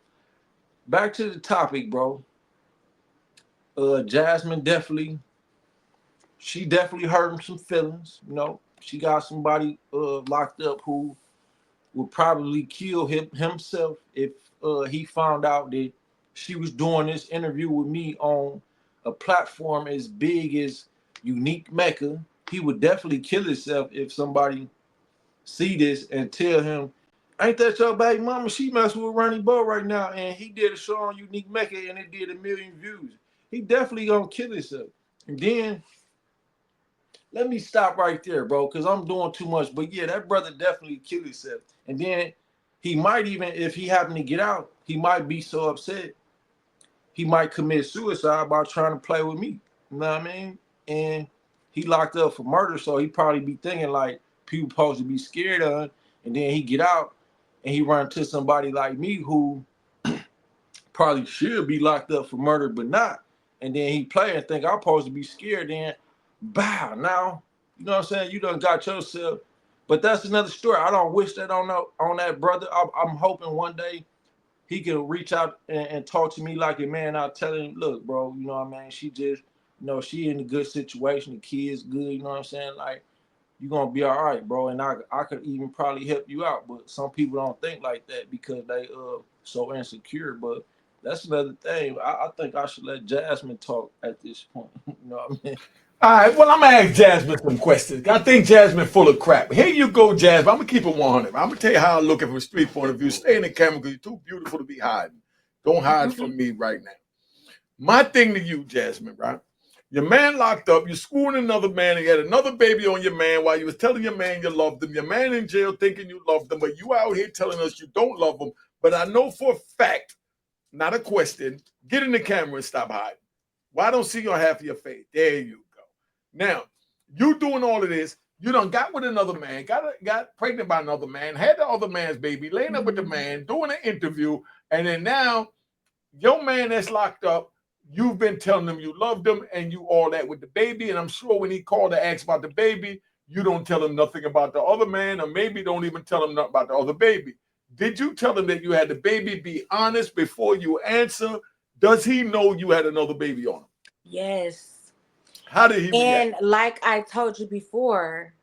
back to the topic, bro. Jasmine she definitely hurting some feelings. You know, she got somebody locked up who would probably kill himself if he found out that she was doing this interview with me on a platform as big as Unique Mecca. He would definitely kill himself if somebody see this and tell him, ain't that your baby mama? She messing with Ronnie Bow right now, and he did a show on Unique Mecca and it did 1 million views. He definitely gonna kill himself. And then let me stop right there, bro, because I'm doing too much. But yeah, that brother definitely killed himself. And then he might even, if he happened to get out, he might be so upset, he might commit suicide by trying to play with me. You know what I mean? And he locked up for murder, so he probably be thinking like people supposed to be scared of him. And then he get out and he run into somebody like me who probably should be locked up for murder, but not. And then he play and think I'm supposed to be scared. Then, bow, now, you know what I'm saying? You done got yourself. But that's another story. I don't wish that on that brother. I'm hoping one day he can reach out and talk to me like a man. I'll tell him, look, bro, you know what I mean? She just, you know, she in a good situation. The kid's good, you know what I'm saying? Like, you're going to be all right, bro. And I could even probably help you out. But some people don't think like that because they so insecure. But that's another thing. I think I should let Jasmine talk at this point. You know what I mean? All right, well, I'm gonna ask Jasmine some questions. I think Jasmine full of crap. Here you go, Jasmine. I'm gonna keep it 100. I'm gonna tell you how I look at it from a street point of view. Stay in the camera because you're too beautiful to be hiding. Don't hide from me right now. My thing to you, Jasmine, right? Your man locked up, you screwing another man, and you had another baby on your man while you was telling your man you loved him. Your man in jail thinking you loved him, but you out here telling us you don't love him. But I know for a fact, not a question, get in the camera and stop hiding. Well, I don't see your half of your face. There you go. Now, you doing all of this, you done got with another man, got pregnant by another man, had the other man's baby, laying up with the man, doing an interview, and then now your man that's locked up, you've been telling him you loved him and you all that with the baby. And I'm sure when he called to ask about the baby, you don't tell him nothing about the other man, or maybe don't even tell him nothing about the other baby. Did you tell him that you had the baby? Be honest before you answer. Does he know you had another baby on him? Yes. How did he And react? like I told you before,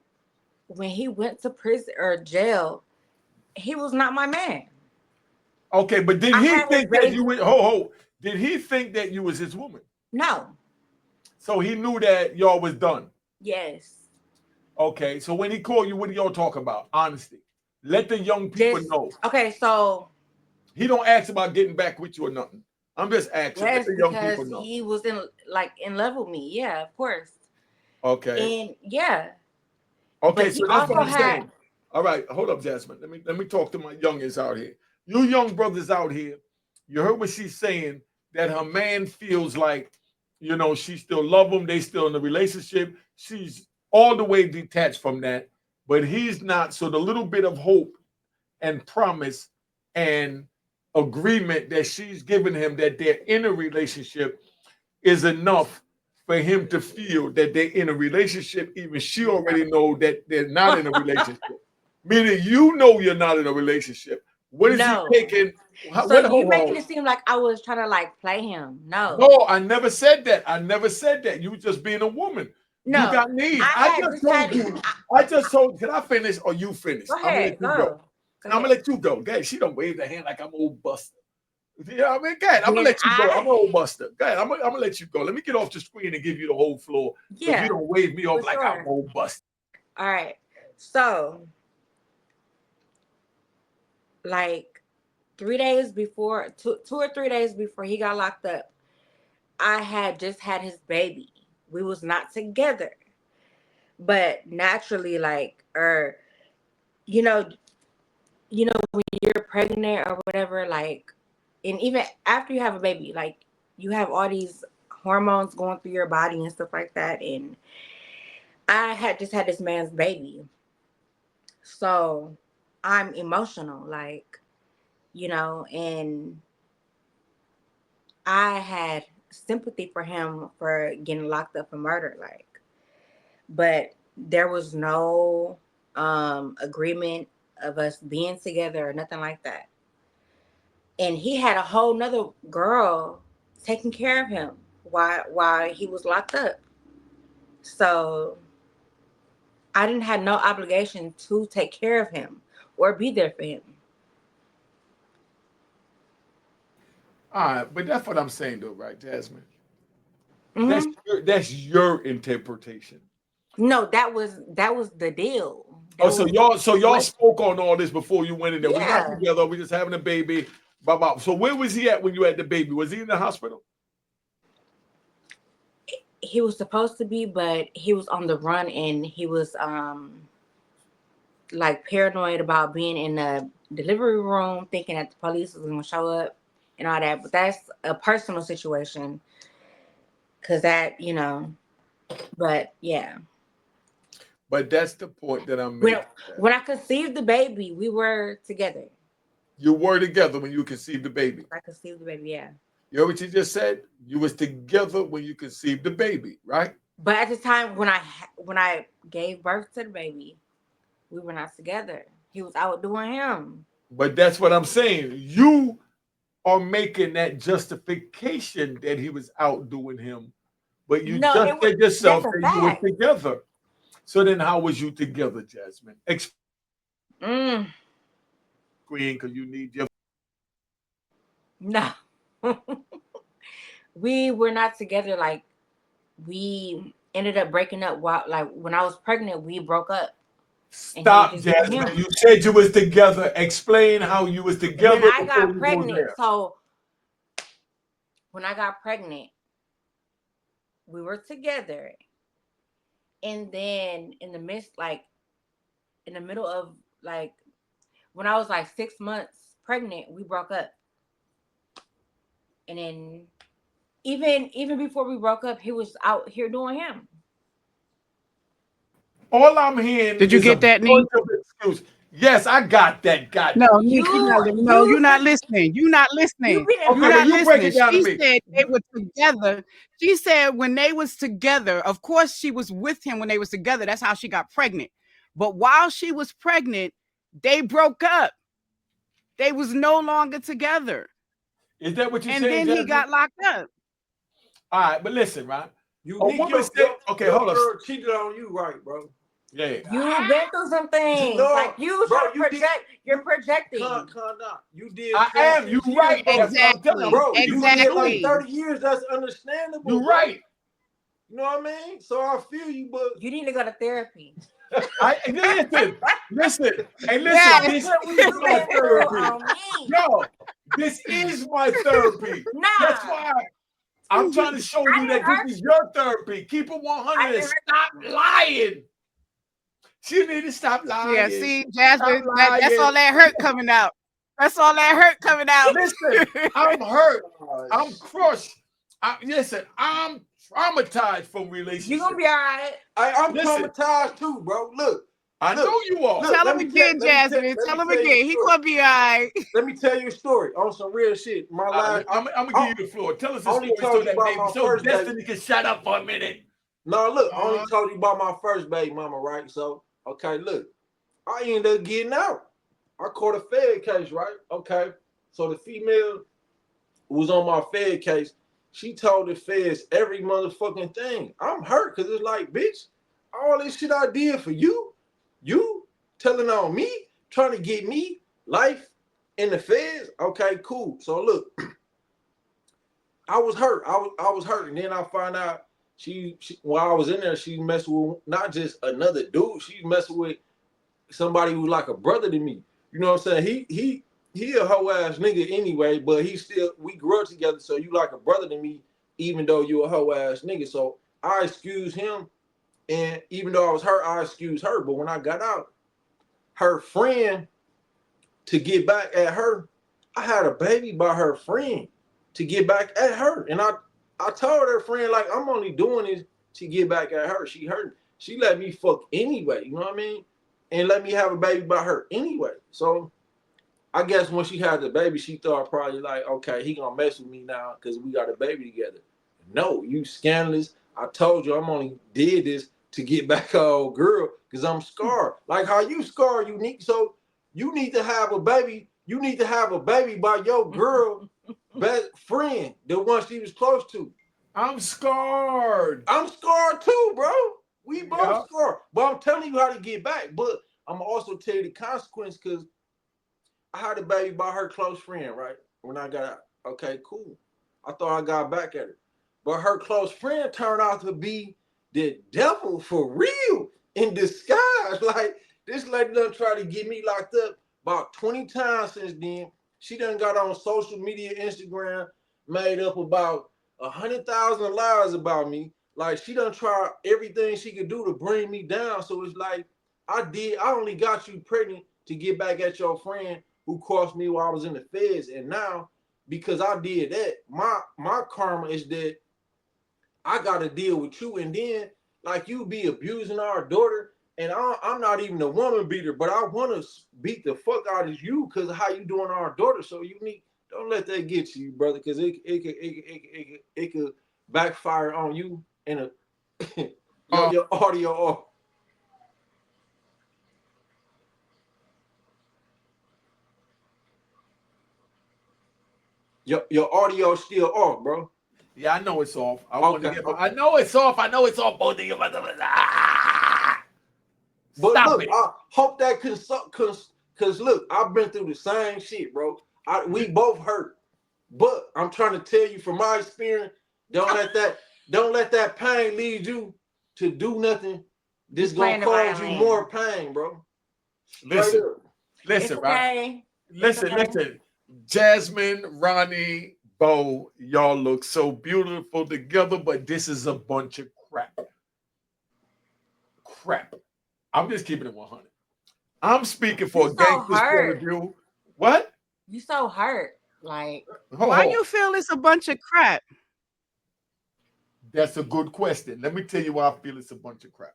when he went to prison or jail, he was not my man. Okay, but did I he had his think that baby. you were ho? Did he think that you was his woman? No. So he knew that y'all was done. Yes. Okay, so when he called you, what do y'all talk about? Honesty. Let the young people know. Okay, so He don't ask about getting back with you or nothing. I'm just asking. Let yes, the young because people know. he was in love with me. Yeah, of course. Okay. And yeah. Okay, But so he that's what also I'm saying. All right, hold up, Jasmine. Let me talk to my youngins out here. You young brothers out here, you heard what she's saying, that her man feels like, you know, she still love him, they still in the relationship. She's all the way detached from that, but he's not. So the little bit of hope and promise and agreement that she's given him that they're in a relationship is enough for him to feel that they're in a relationship. Even she already know that they're not in a relationship. Meaning you know you're not in a relationship. What is no. he taking? So you making it seem like I was trying to like play him. No. No, I never said that. I never said that. You just being a woman. No. You got needs. I just told. Can I finish or you finish? Go I'm gonna let ahead. you go. I'm gonna let you go. Guys, she don't wave the hand like I'm old Buster. You know what I mean? Go ahead. I'm gonna let you go. I'm old Buster. Go ahead. I'm gonna let you go. Let me get off the screen and give you the whole floor. Yeah. You don't wave me off like I'm old Buster. All right. So, like 3 days before, two or 3 days before he got locked up, I had just had his baby. We was not together, but naturally, like, you know, when you're pregnant or whatever, like, and even after you have a baby, like, you have all these hormones going through your body and stuff like that. And I had just had this man's baby. So I'm emotional, like, and I had sympathy for him for getting locked up and murdered, like, but there was no agreement of us being together or nothing like that. And he had a whole nother girl taking care of him while he was locked up. So I didn't have no obligation to take care of him or be there for him. All right, but that's what I'm saying though, right, Jasmine? Mm-hmm. That's your interpretation. No, that was the deal. So y'all spoke on all this before you went in there. Yeah. We're not together. We're just having a baby. Blah, blah. So where was he at when you had the baby? Was he in the hospital? He was supposed to be, but he was on the run, and he was like paranoid about being in the delivery room, thinking that the police was gonna show up and all that. But that's a personal situation, because that, but yeah. But that's the point that I'm making. When I conceived the baby, we were together. You were together when you conceived the baby. I conceived the baby, yeah. You know what you just said? You was together when you conceived the baby, right? But at the time when I gave birth to the baby, we were not together. He was out doing him. But that's what I'm saying. You are making that justification that he was out doing him. But you just said yourself that you were together. So then how was you together, Jasmine? Screen, because you need your... No. We were not together. Like, we ended up breaking up when I was pregnant, we broke up. Stop, Jasmine. You said you was together. Explain how you was together. When I got pregnant, so when I got pregnant, we were together. And then in the middle of, like, when I was like 6 months pregnant, we broke up. And then even before we broke up, he was out here doing him. All I'm hearing. Did you get that, Nee? Excuse. Yes, I got that. No, you're not listening. You're not listening. You're not listening. She said they were together. She said when they was together, of course she was with him when they was together. That's how she got pregnant. But while she was pregnant, they broke up. They was no longer together. Is that what you're And saying? then he Jasmine? got locked up. All right, but listen, right? You A think woman your, said, okay, your hold on. girl cheated on you, right, bro? Yeah. You've been through some things. No, like you bro, try to you did- project. You're projecting. Calm down. You did. I am. You 26 right. years, bro. That's what I'm telling you. Bro, you did like Exactly. 30 years. That's understandable. You bro. right. You know what I mean? So I feel you, but You need to go to therapy. Listen. Hey, listen. Yes. This What is you my been through therapy. on me. Yo, this is my therapy. Nah. That's why I'm trying to show you that this is your therapy. Keep it 100 and stop lying. She need to stop lying. Yeah, see, Jasmine, that's all that hurt coming out. That's all that hurt coming out. Listen, I'm hurt. I'm crushed. Listen, I'm traumatized from relationships. You're gonna be all right. I'm Listen. traumatized too, bro. Look, I know you are. Look, Tell let him me again, tell- let me Jasmine. tell- Tell let him me tell you again. a He story. gonna be all right. Let me tell you a story on some real shit. My last, I'm gonna give you the floor. Tell us a only story told so you that about baby, my so first Destiny can shut up for a minute. no, look, I only told you about my first baby mama, right? So, okay, look, I ended up getting out. I caught a Fed case, right? Okay, so the female who was on my Fed case, she told the feds every motherfucking thing. I'm hurt because it's like, bitch, all this shit I did for you telling on me, trying to get me life in the feds. Okay, cool. So look, I was hurt. I was hurt, and then I find out she while I was in there, she messing with not just another dude. She messing with somebody who's like a brother to me. You know what I'm saying? He a hoe ass nigga anyway, but we grew up together, so you like a brother to me, even though you a hoe ass nigga. So I excuse him, and even though I was hurt, I excuse her. But when I got out, her friend, to get back at her, I had a baby by her friend to get back at her. And I told her friend, like, I'm only doing this to get back at her. She hurt. She let me fuck anyway, you know what I mean? And let me have a baby by her anyway. So I guess when she had the baby, she thought probably like, okay, he gonna mess with me now because we got a baby together. No, you scandalous. I told you I'm only did this to get back at old girl because I'm scarred. Like how you scarred, unique. So you need to have a baby. You need to have a baby by your girl best friend, the one she was close to. I'm scarred. I'm scarred too, bro. We both Yeah. scarred. But I'm telling you how to get back. But I'm also tell you the consequence because I had a baby by her close friend, right? When I got out. Okay, cool. I thought I got back at her. But her close friend turned out to be the devil for real in disguise. Like, this lady done tried to get me locked up about 20 times since then. She done got on social media, Instagram, made up about 100,000 lies about me. Like, she done tried everything she could do to bring me down. So it's like, I only got you pregnant to get back at your friend who crossed me while I was in the feds. And now, because I did that, my karma is that I got to deal with you. And then, like, you be abusing our daughter, and I'm not even a woman beater, but I want to beat the fuck out of you because of how you doing our daughter. So you need, don't let that get to you, brother, because it could backfire on you in a your audio off. Your audio still off, bro. Yeah, I know it's off. I know it's off. I know it's off. Both of you. But Stop look, it. I hope that cause look, I've been through the same shit, bro. We both hurt. But I'm trying to tell you from my experience, don't let that pain lead you to do nothing. This gonna cause you more pain, bro. Listen, right? Listen. Jasmine, Ronnie, Bo, y'all look so beautiful together, but this is a bunch of crap. I'm just keeping it 100. I'm speaking for a gangster's point of view. What? You so hurt. Like, why you feel it's a bunch of crap? That's a good question. Let me tell you why I feel it's a bunch of crap.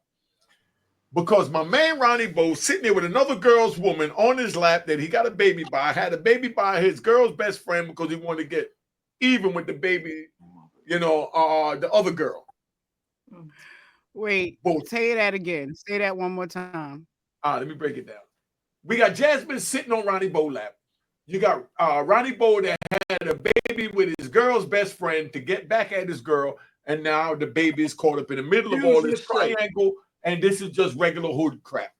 Because my man Ronnie Bow sitting there with another girl's woman on his lap that he got a baby by, had a baby by his girl's best friend because he wanted to get even with the baby, the other girl. Wait, say that again. Say that one more time. Let me break it down. We got Jasmine sitting on Ronnie Bow lap. You got Ronnie Bow that had a baby with his girl's best friend to get back at his girl, and now the baby is caught up in the middle of all this triangle, and this is just regular hood crap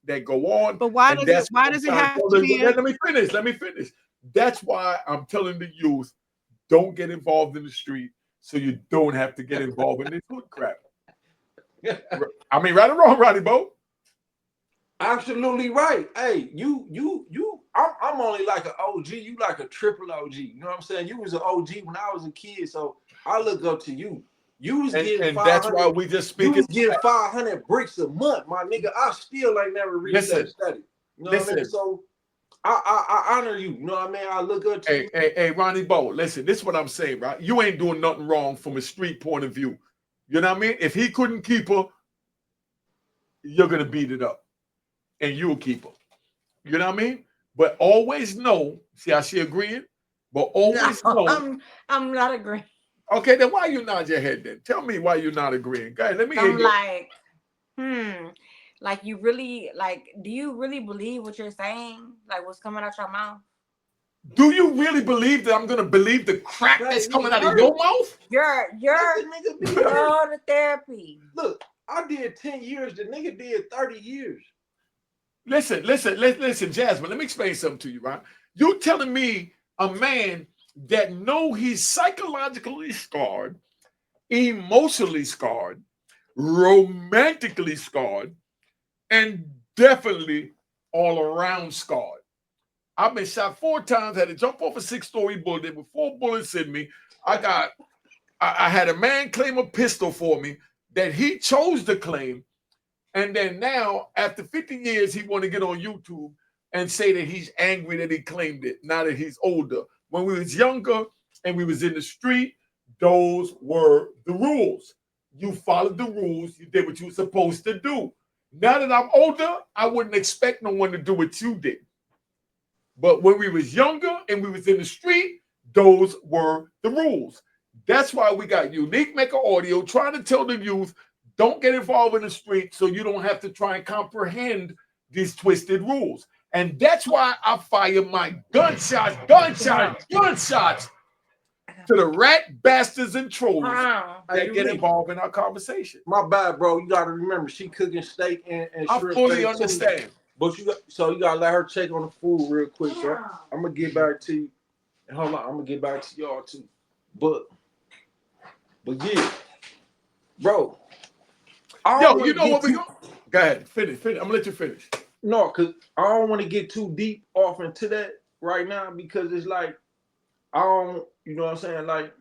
that go on. But why and does it have to be? Let me finish. That's why I'm telling the youth, don't get involved in the street so you don't have to get involved in this hood crap. I mean, right or wrong, Ronnie Bow? Absolutely right. Hey, I'm only like an OG. You like a triple OG. You know what I'm saying? You was an OG when I was a kid, so I look up to you. You was getting and that's why we just speaking. You was getting 500 bricks a month, my nigga. I still ain't never reached that study. You know what I mean? So I honor you. You know what I mean? I look up to you. Hey, Ronnie Bow, listen, this is what I'm saying, right? You ain't doing nothing wrong from a street point of view. You know what I mean? If he couldn't keep her, you're gonna beat it up. And you'll keep her. You know what I mean? But always know, see how she agreeing? But always know. I'm not agreeing. Okay, then why you nod your head then? Tell me why you're not agreeing. Go ahead, let me hear you. Like, like you really, like, do you really believe what you're saying? Like what's coming out your mouth? Do you really believe that I'm gonna believe the crap that's coming out of your mouth? You're go to therapy. Look, I did 10 years, the nigga did 30 years. Listen, Jasmine, let me explain something to you, right? You're telling me a man that know he's psychologically scarred, emotionally scarred, romantically scarred, and definitely all around scarred. I've been shot 4 times, had to jump off a 6-story building with 4 bullets in me. I had a man claim a pistol for me that he chose to claim. And then now, after 50 years, he want to get on YouTube and say that he's angry that he claimed it, now that he's older. When we was younger and we was in the street, those were the rules. You followed the rules. You did what you were supposed to do. Now that I'm older, I wouldn't expect no one to do what you did. But when we was younger and we was in the street, those were the rules. That's why we got Unique MECCA Audio trying to tell the youth, don't get involved in the street so you don't have to try and comprehend these twisted rules. And that's why I fire my gunshots to the rat bastards and trolls that get involved in our conversation. My bad, bro. You got to remember, she cooking steak and I shrimp. fully understand. But you got to let her check on the food real quick. So I'm going to get back to you. Hold on. I'm going to get back to y'all too. But yeah, bro. Yo, you know what we go? Go ahead, finish. I'm gonna let you finish. No, because I don't want to get too deep off into that right now because it's like, I don't, you know what I'm saying? Like,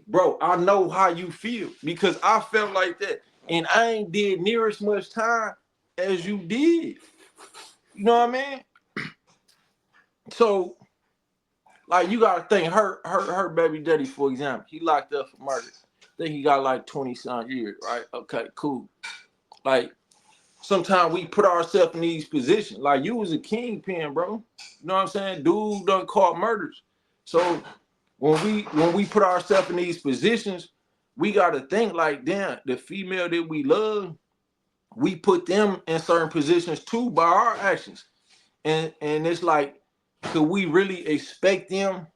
bro, I know how you feel because I felt like that. And I ain't did near as much time as you did. You know what I mean? So, like, you gotta think her baby daddy, for example, he locked up for murder. I think he got like 20-some years, right? Okay, cool. Like, sometimes we put ourselves in these positions. Like, you was a kingpin, bro. You know what I'm saying? Dude done caught murders. So when we put ourselves in these positions, we gotta think like, damn, the female that we love, we put them in certain positions too by our actions. And it's like, could we really expect them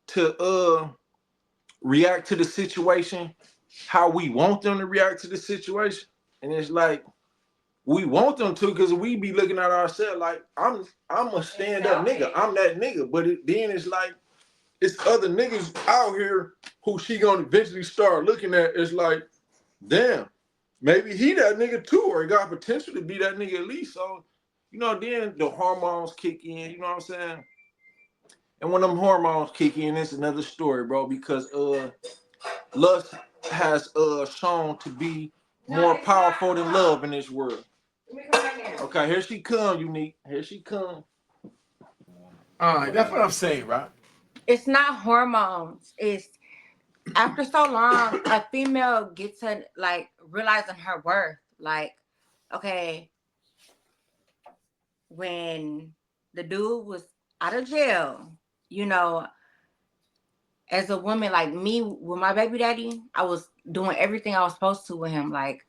to react to the situation how we want them to react to the situation? And it's like, we want them to because we be looking at ourselves like, I'm a stand-up nigga. I'm that nigga. But then it's like, it's other niggas out here who she gonna eventually start looking at. It's like, damn, maybe he that nigga too, or he got potential to be that nigga at least. So, you know, then the hormones kick in, you know what I'm saying? And when them hormones kick in, it's another story, bro, because lust has shown to be more powerful than love in this world. Okay, here she come, Unique. Here she come. All right, that's what I'm saying, right? It's not hormones. It's after so long, a female gets to like realizing her worth. Like, okay, when the dude was out of jail, you know, as a woman like me with my baby daddy, I was doing everything I was supposed to with him. Like,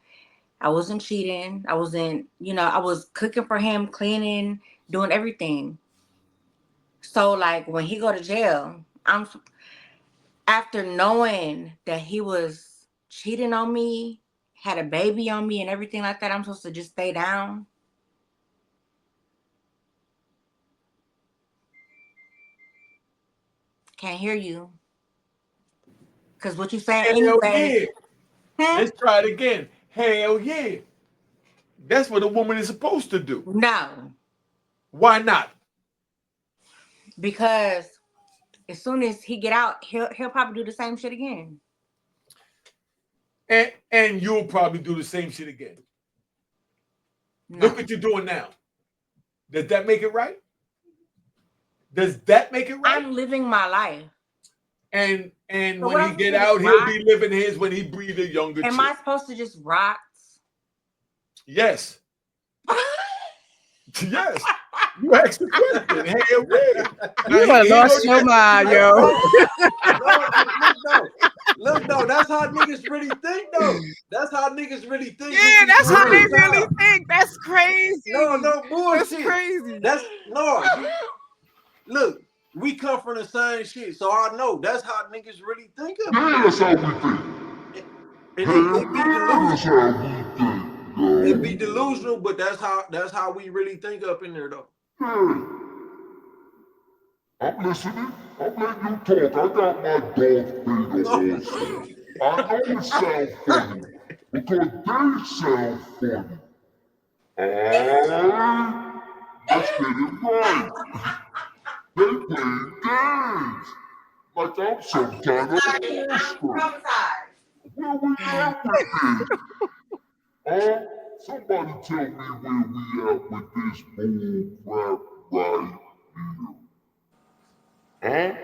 I wasn't cheating. I wasn't, you know, I was cooking for him, cleaning, doing everything. So like when he go to jail, I'm after knowing that he was cheating on me, had a baby on me and everything like that, I'm supposed to just stay down. Can't hear you. Cause what you saying Hell anyway. yeah. Let's try it again. Hell yeah. That's what a woman is supposed to do. No. Why not? Because as soon as he get out, he'll probably do the same shit again. And you'll probably do the same shit again. No. Look what you're doing now. Does that make it right? Does that make it right? I'm living my life. And So when he get out, he'll be living his when he breathe a younger chick. Am I supposed to just rot? Yes. Yes. You asked the question. Hell yeah. You done lost your mind, yo. Look, though, that's how niggas really think, though. That's how niggas really think. Yeah, that's how they really think. That's crazy. No bullshit. That's crazy. That's no. Look, we come from the same shit, so I know that's how niggas really think of it. Yeah, that's how we think. It be delusional. It be delusional, but that's how we really think up in there, though. Hey, I'm listening. I'm letting you talk. I got my dog thing on. I know it sounds funny because they sound funny. Alright, let's get it right. They playing games like I'm some kind of monster. Where we at with this? Somebody tell me where we at with this bull crap right here.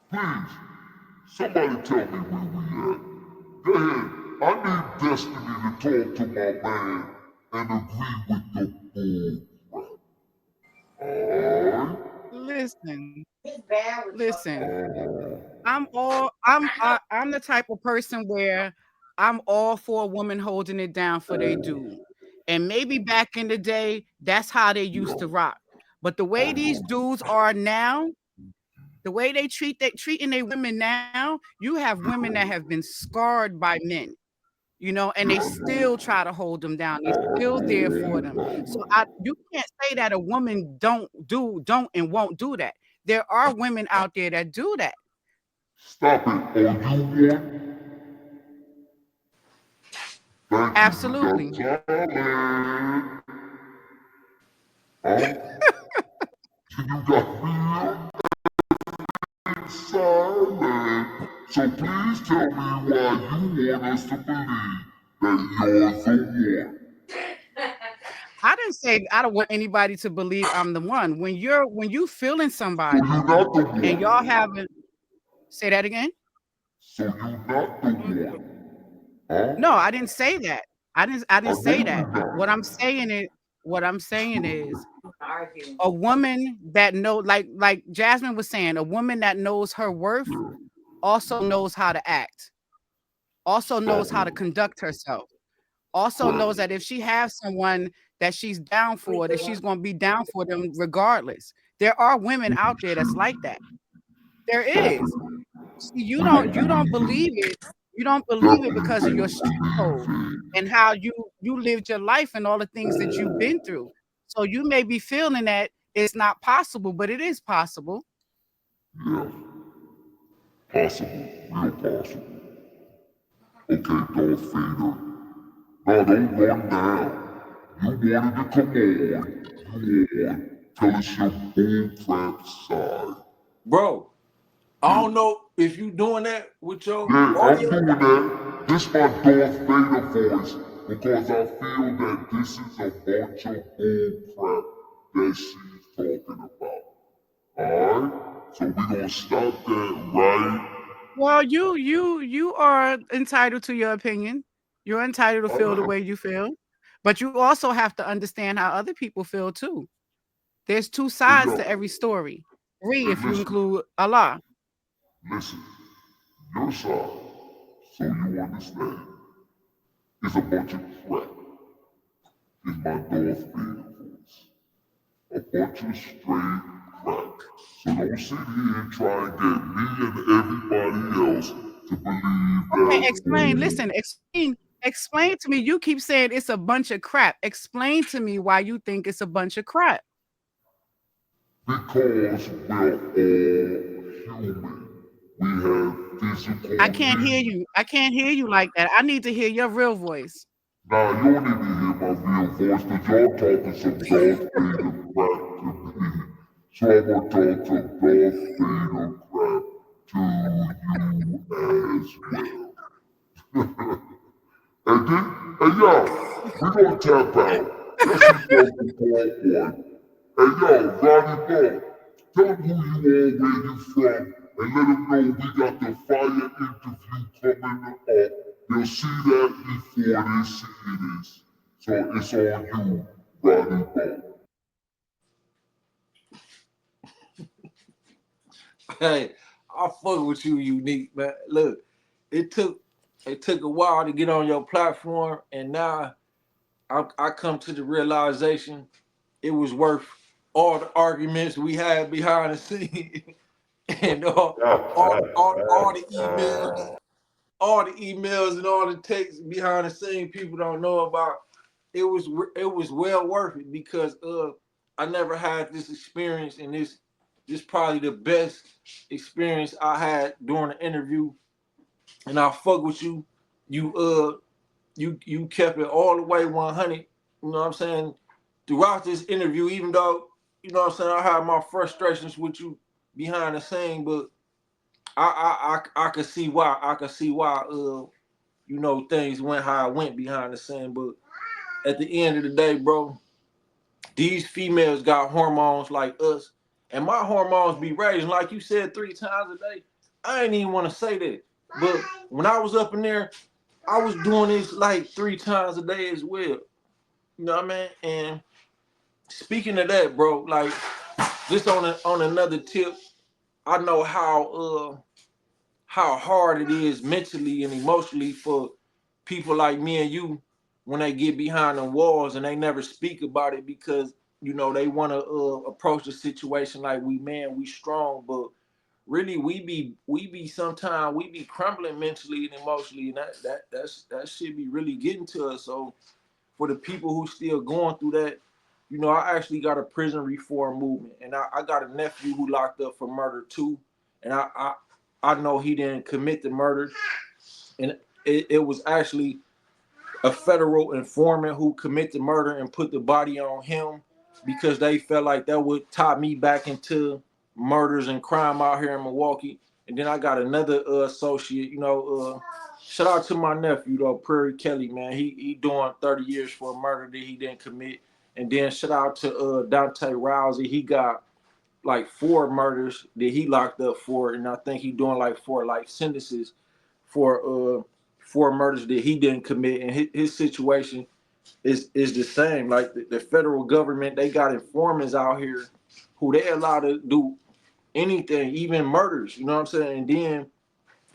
Please, somebody tell me where we at. Go ahead. I need Destiny to talk to my man and agree with the bull crap. Listen. I'm the type of person where I'm all for a woman holding it down for their dude. And maybe back in the day, that's how they used to rock. But the way these dudes are now, the way they treating their women now, you have women that have been scarred by men, you know, and they still try to hold them down. They're still there for them. So you can't say that a woman don't and won't do that. There are women out there that do that. Stop it, or you want? Absolutely. You got me silent. So please tell me why you want us to believe that you're the one. I didn't say I don't want anybody to believe I'm the one. When you feeling somebody and y'all haven't, say that again. So you're not the one. Huh? No, I didn't say that. I didn't say that. What I'm saying is a woman that know, like Jasmine was saying, a woman that knows her worth also knows how to act, also knows how to conduct herself, also knows that if she has someone that she's down for, that she's going to be down for them regardless. There are women out there that's like that. There is. See, you don't believe it. You don't believe it because of your street code and how you lived your life and all the things that you've been through. So you may be feeling that it's not possible, but it is possible. Yeah. Possible. Real possible. Okay, Darth Vader. No, don't run now. You wanted to come on. You on. Tell us your bullcrap side. Bro, I don't know if you doing that with your audio. I'm doing that. This my Darth Vader voice because I feel that this is a bunch of bullcrap that she's talking about. Alright? So we gonna stop that right. Well, you are entitled to your opinion. You're entitled to feel the way you feel. But you also have to understand how other people feel too. There's two sides to every story. Three, if you include Allah. Listen, your side, so you understand, is a bunch of crap. Is my Darth Vader voice. a bunch of straight crap. So don't sit here and try and get me and everybody else to believe Okay, that. explain. Listen, explain to me. You keep saying it's a bunch of crap. Explain to me why you think it's a bunch of crap. Because we're all human. We have physical I can't hear needs. you. I can't hear you like that. I need to hear your real voice. Nah, you don't need to hear my real voice because y'all talking some Darth Vader crap to me. So I'm gonna talk some Darth Vader crap to you as well. And then, hey yo, we gonna tap out. This is fucking part one. Hey yo, Ronnie Bow, tell them who you are, where you from, and let them know we got the fire interview coming up. They'll see that before they see this. So it's on you, Ronnie Bow. Hey, I fuck with you, Unique, man. Look, it took a while to get on your platform, and now I come to the realization it was worth all the arguments we had behind the scenes and all the emails and all the texts behind the scene people don't know about. It was well worth it because I never had this experience, and this probably the best experience I had during the interview. And I fuck with you. You kept it all the way 100. You know what I'm saying? Throughout this interview, even though, you know what I'm saying, I had my frustrations with you behind the scene, but I could see why. I could see why you know, things went how it went behind the scene. But at the end of the day, bro, these females got hormones like us. And my hormones be raising, like you said, 3 times a day. I ain't even want to say that. But when I was up in there, I was doing this like 3 times a day as well. You know what I mean? And speaking of that, bro, like just on another tip, I know how hard it is mentally and emotionally for people like me and you when they get behind the walls and they never speak about it because, you know, they want to approach the situation like we strong, but really we be sometimes we be crumbling mentally and emotionally, and that should be really getting to us. So for the people who still going through that, you know, I actually got a prison reform movement, and I got a nephew who locked up for murder too, and I know he didn't commit the murder, and it was actually a federal informant who committed the murder and put the body on him because they felt like that would tie me back into murders and crime out here in Milwaukee. And then I got another associate, you know, shout out to my nephew though, Prairie Kelly, man. He doing 30 years for a murder that he didn't commit. And then shout out to Dante Rousey. He got like 4 murders that he locked up for, and I think he doing like 4 life sentences for 4 murders that he didn't commit. And his situation is the same. Like the federal government, they got informants out here who they allowed to do anything, even murders. You know what I'm saying? And then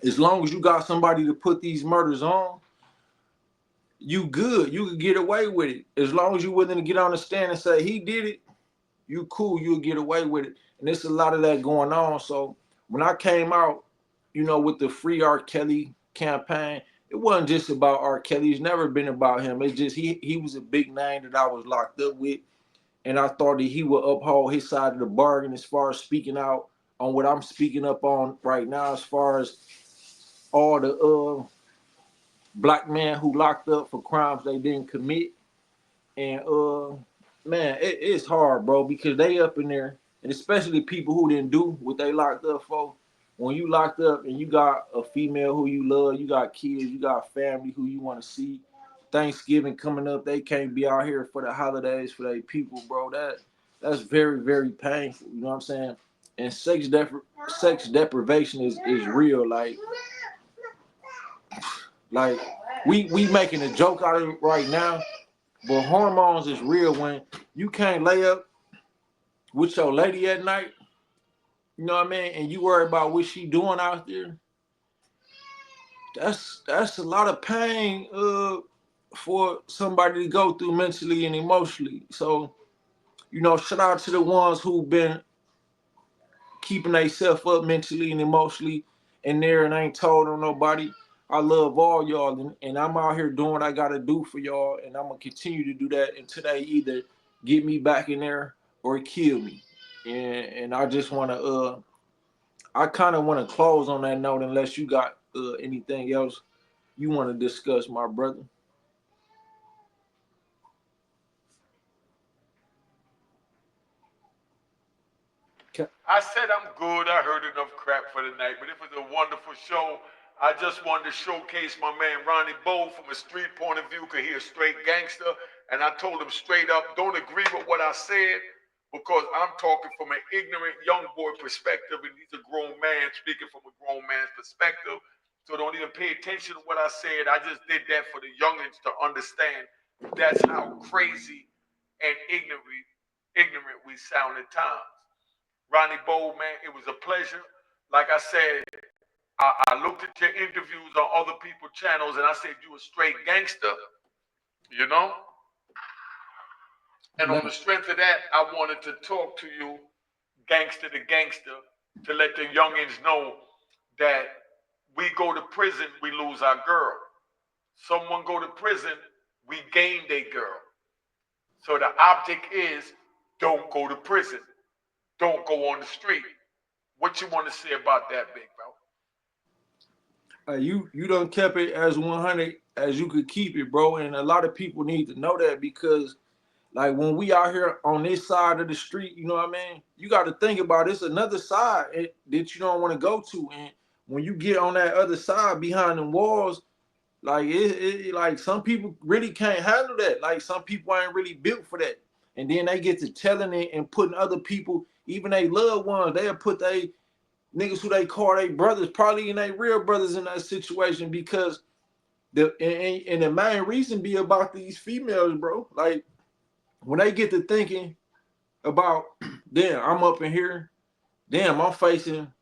as long as you got somebody to put these murders on, you good. You could get away with it. As long as you're willing to get on the stand and say he did it, you cool. You'll get away with it. And there's a lot of that going on. So when I came out, you know, with the Free R. Kelly campaign, it wasn't just about R. Kelly. It's never been about him. It's just he was a big name that I was locked up with. And I thought that he would uphold his side of the bargain as far as speaking out on what I'm speaking up on right now, as far as all the black men who locked up for crimes they didn't commit. And man, it's hard, bro, because they up in there, and especially people who didn't do what they locked up for. When you locked up and you got a female who you love, you got kids, you got family who you want to see. Thanksgiving coming up, they can't be out here for the holidays for their people, bro. That's very, very painful. You know what I'm saying? And sex deprivation is real. Like we making a joke out of it right now, but hormones is real. When you can't lay up with your lady at night, you know what I mean, and you worry about what she doing out there, that's a lot of pain for somebody to go through mentally and emotionally. So you know, shout out to the ones who've been keeping themselves up mentally and emotionally and there and ain't told on nobody. I love all y'all, and I'm out here doing what I gotta do for y'all, and I'm gonna continue to do that until they either get me back in there or kill me. And I just wanna I kind of want to close on that note unless you got anything else you want to discuss, my brother. I said I'm good. I heard enough crap for the night, but it was a wonderful show. I just wanted to showcase my man Ronnie Bow from a street point of view, because he's a straight gangster. And I told him straight up, don't agree with what I said, because I'm talking from an ignorant young boy perspective, and he's a grown man speaking from a grown man's perspective. So don't even pay attention to what I said. I just did that for the youngins to understand that's how crazy and ignorant we sound at times. Ronnie Bow, man, it was a pleasure. Like I said, I looked at your interviews on other people's channels, and I said you a straight gangster, you know? And on the strength of that, I wanted to talk to you, gangster to gangster, to let the youngins know that we go to prison, we lose our girl. Someone go to prison, we gain their girl. So the object is, don't go to prison. Don't go on the street. What you want to say about that, big bro? You done kept it as 100 as you could keep it, bro. And a lot of people need to know that, because like when we out here on this side of the street, you know what I mean? You got to think about it's another side that you don't want to go to. And when you get on that other side behind the walls, like like some people really can't handle that. Like some people ain't really built for that. And then they get to telling it and putting other people, even they loved ones, they'll put they niggas who they call they brothers, probably in their real brothers in that situation, because and the main reason be about these females, bro. Like when they get to thinking about, damn, I'm up in here, damn, I'm facing,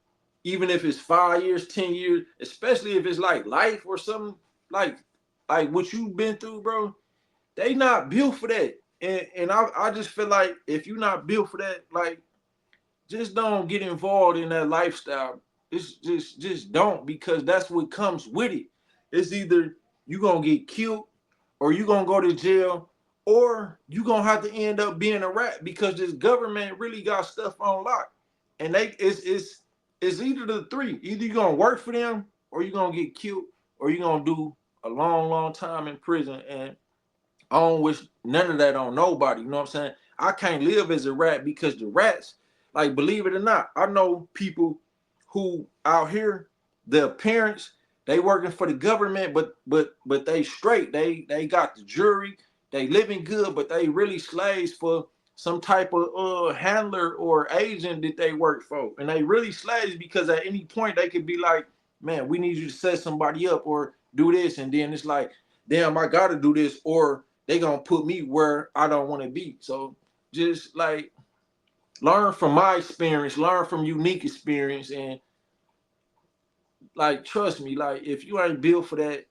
even if it's 5 years, 10 years, especially if it's like life or something, like what you've been through, bro, they not built for that. And I just feel like if you're not built for that, like, just don't get involved in that lifestyle. It's just don't, because that's what comes with it. It's either you gonna get killed, or you gonna go to jail, or you gonna have to end up being a rat, because this government really got stuff on lock. And it's either the three. Either you gonna work for them, or you gonna get killed, or you gonna do a long time in prison. And I don't wish none of that on nobody. You know what I'm saying? I can't live as a rat, because the rats, like, believe it or not, I know people who out here, their parents, they working for the government, but they straight. They got the jury, they living good, but they really slaves for some type of handler or agent that they work for. And they really slaves because at any point they could be like, man, we need you to set somebody up or do this. And then it's like, damn, I gotta do this, or they gonna put me where I don't want to be. So just like learn from my experience, learn from unique experience, and like trust me, like if you ain't built for that,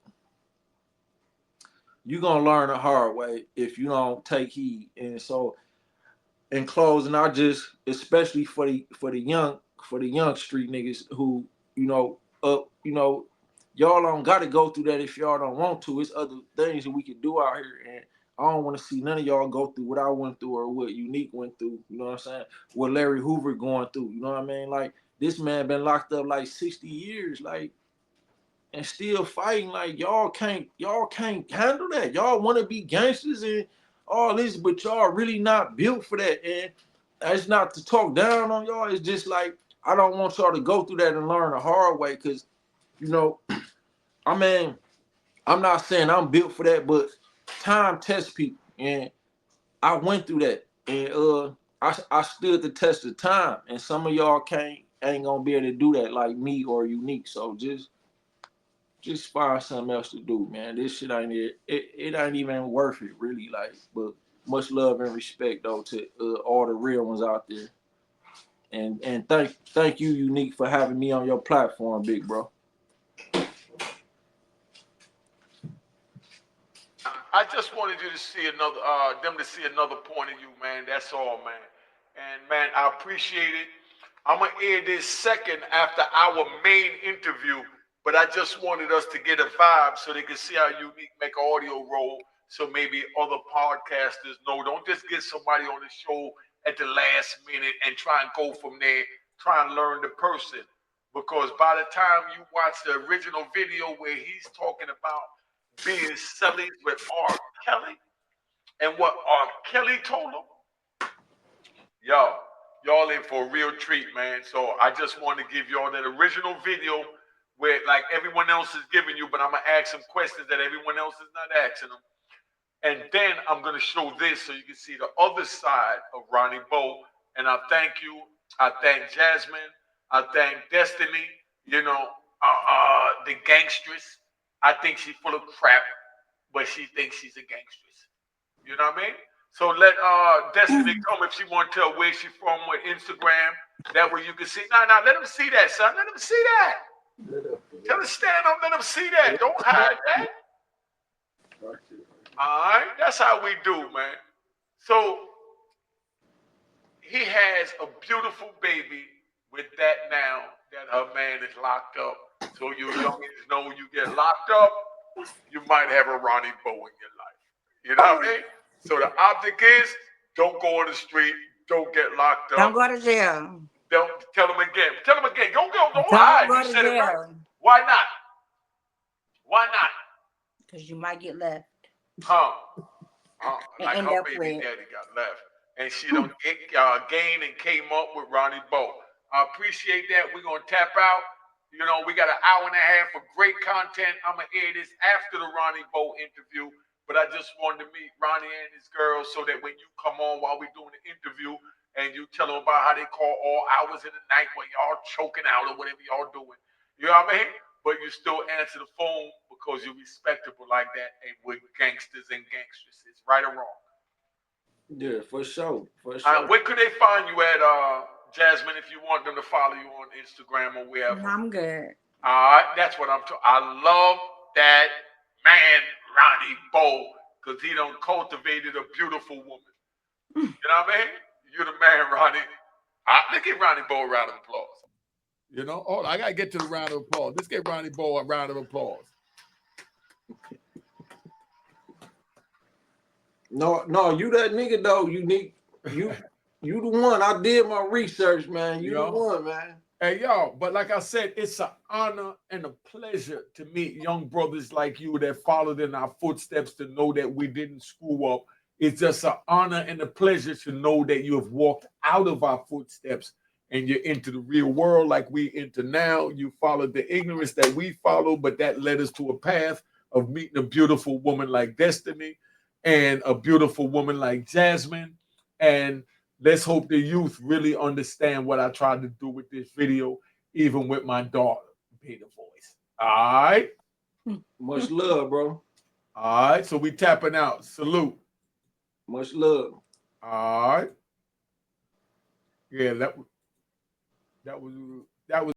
you're gonna learn the hard way if you don't take heed. And so in closing, I just, especially for the young street niggas who, y'all don't gotta go through that if y'all don't want to. It's other things that we can do out here. And I don't want to see none of y'all go through what I went through or what Unique went through. You know what I'm saying? What Larry Hoover going through. You know what I mean? Like, this man been locked up like 60 years, like, and still fighting. Like, y'all can't handle that. Y'all want to be gangsters and all this, but y'all really not built for that. And that's not to talk down on y'all. It's just like, I don't want y'all to go through that and learn the hard way. Cause, I mean, I'm not saying I'm built for that, but time tests people, and I went through that, and I stood the test of time, and some of y'all ain't gonna be able to do that like me or Unique. So just find something else to do, man. This shit ain't it ain't even worth it, really. Like, but much love and respect though to all the real ones out there, and thank you, Unique, for having me on your platform, big bro. I just wanted you to see another, them to see another point of you, man. That's all, man. And man, I appreciate it. I'm gonna air this second after our main interview, but I just wanted us to get a vibe so they can see how unique MECCA Audio roll. So maybe other podcasters know. Don't just get somebody on the show at the last minute and try and go from there. Try and learn the person, because by the time you watch the original video where he's talking about being silly with R. Kelly and what R. Kelly told him, y'all in for a real treat, man. So I just want to give y'all that original video where like everyone else is giving you, but I'm gonna ask some questions that everyone else is not asking them. And then I'm gonna show this so you can see the other side of Ronnie Bow. And I thank you. I thank Jasmine. I thank Destiny. You know, the gangstress. I think she's full of crap, but she thinks she's a gangstress. You know what I mean? So let Destiny come if she want to tell where she's from with Instagram. That way you can see. Nah, let them see that, son. Let them see that. Tell her stand up. Let them see that. Don't hide that. All right, that's how we do, man. So he has a beautiful baby with that now that her man is locked up. So you youngins know you get locked up, you might have a Ronnie Bow in your life. You know what I mean? So the object is, don't go on the street, don't get locked up. Don't go to jail. Don't tell them again. Tell them again. Don't hide. Go You to said it right. jail. Why not? Why not? Because you might get left. Like her baby daddy got left. And she don't gain and came up with Ronnie Bow. I appreciate that. We're going to tap out. You know, we got an hour and a half of great content. I'm going to air this after the Ronnie Bow interview. But I just wanted to meet Ronnie and his girls so that when you come on while we're doing the interview and you tell them about how they call all hours in the night when y'all choking out or whatever y'all doing. You know what I mean? But you still answer the phone because you're respectable like that and we're gangsters and gangstresses, right or wrong? Yeah, for sure. For sure. Where could they find you at, Jasmine, if you want them to follow you on Instagram or wherever? I'm good. All right, that's what I'm talking. I love that man, Ronnie Bow, because he done cultivated a beautiful woman. You know what I mean? You're the man, Ronnie. Let's give Ronnie Bow a round of applause. You know, oh, I gotta get to the round of applause. Let's give Ronnie Bow a round of applause. No, you that nigga though. You the one. I did my research, man. You the one, man. Hey, y'all, but like I said, it's an honor and a pleasure to meet young brothers like you that followed in our footsteps, to know that we didn't screw up. It's just an honor and a pleasure to know that you have walked out of our footsteps and you're into the real world like we into now. You followed the ignorance that we followed, but that led us to a path of meeting a beautiful woman like Destiny and a beautiful woman like Jasmine. And let's hope the youth really understand what I tried to do with this video, even with my daughter, be the voice. All right? Much love, bro. All right, so we tapping out. Salute. Much love. All right. Yeah, that was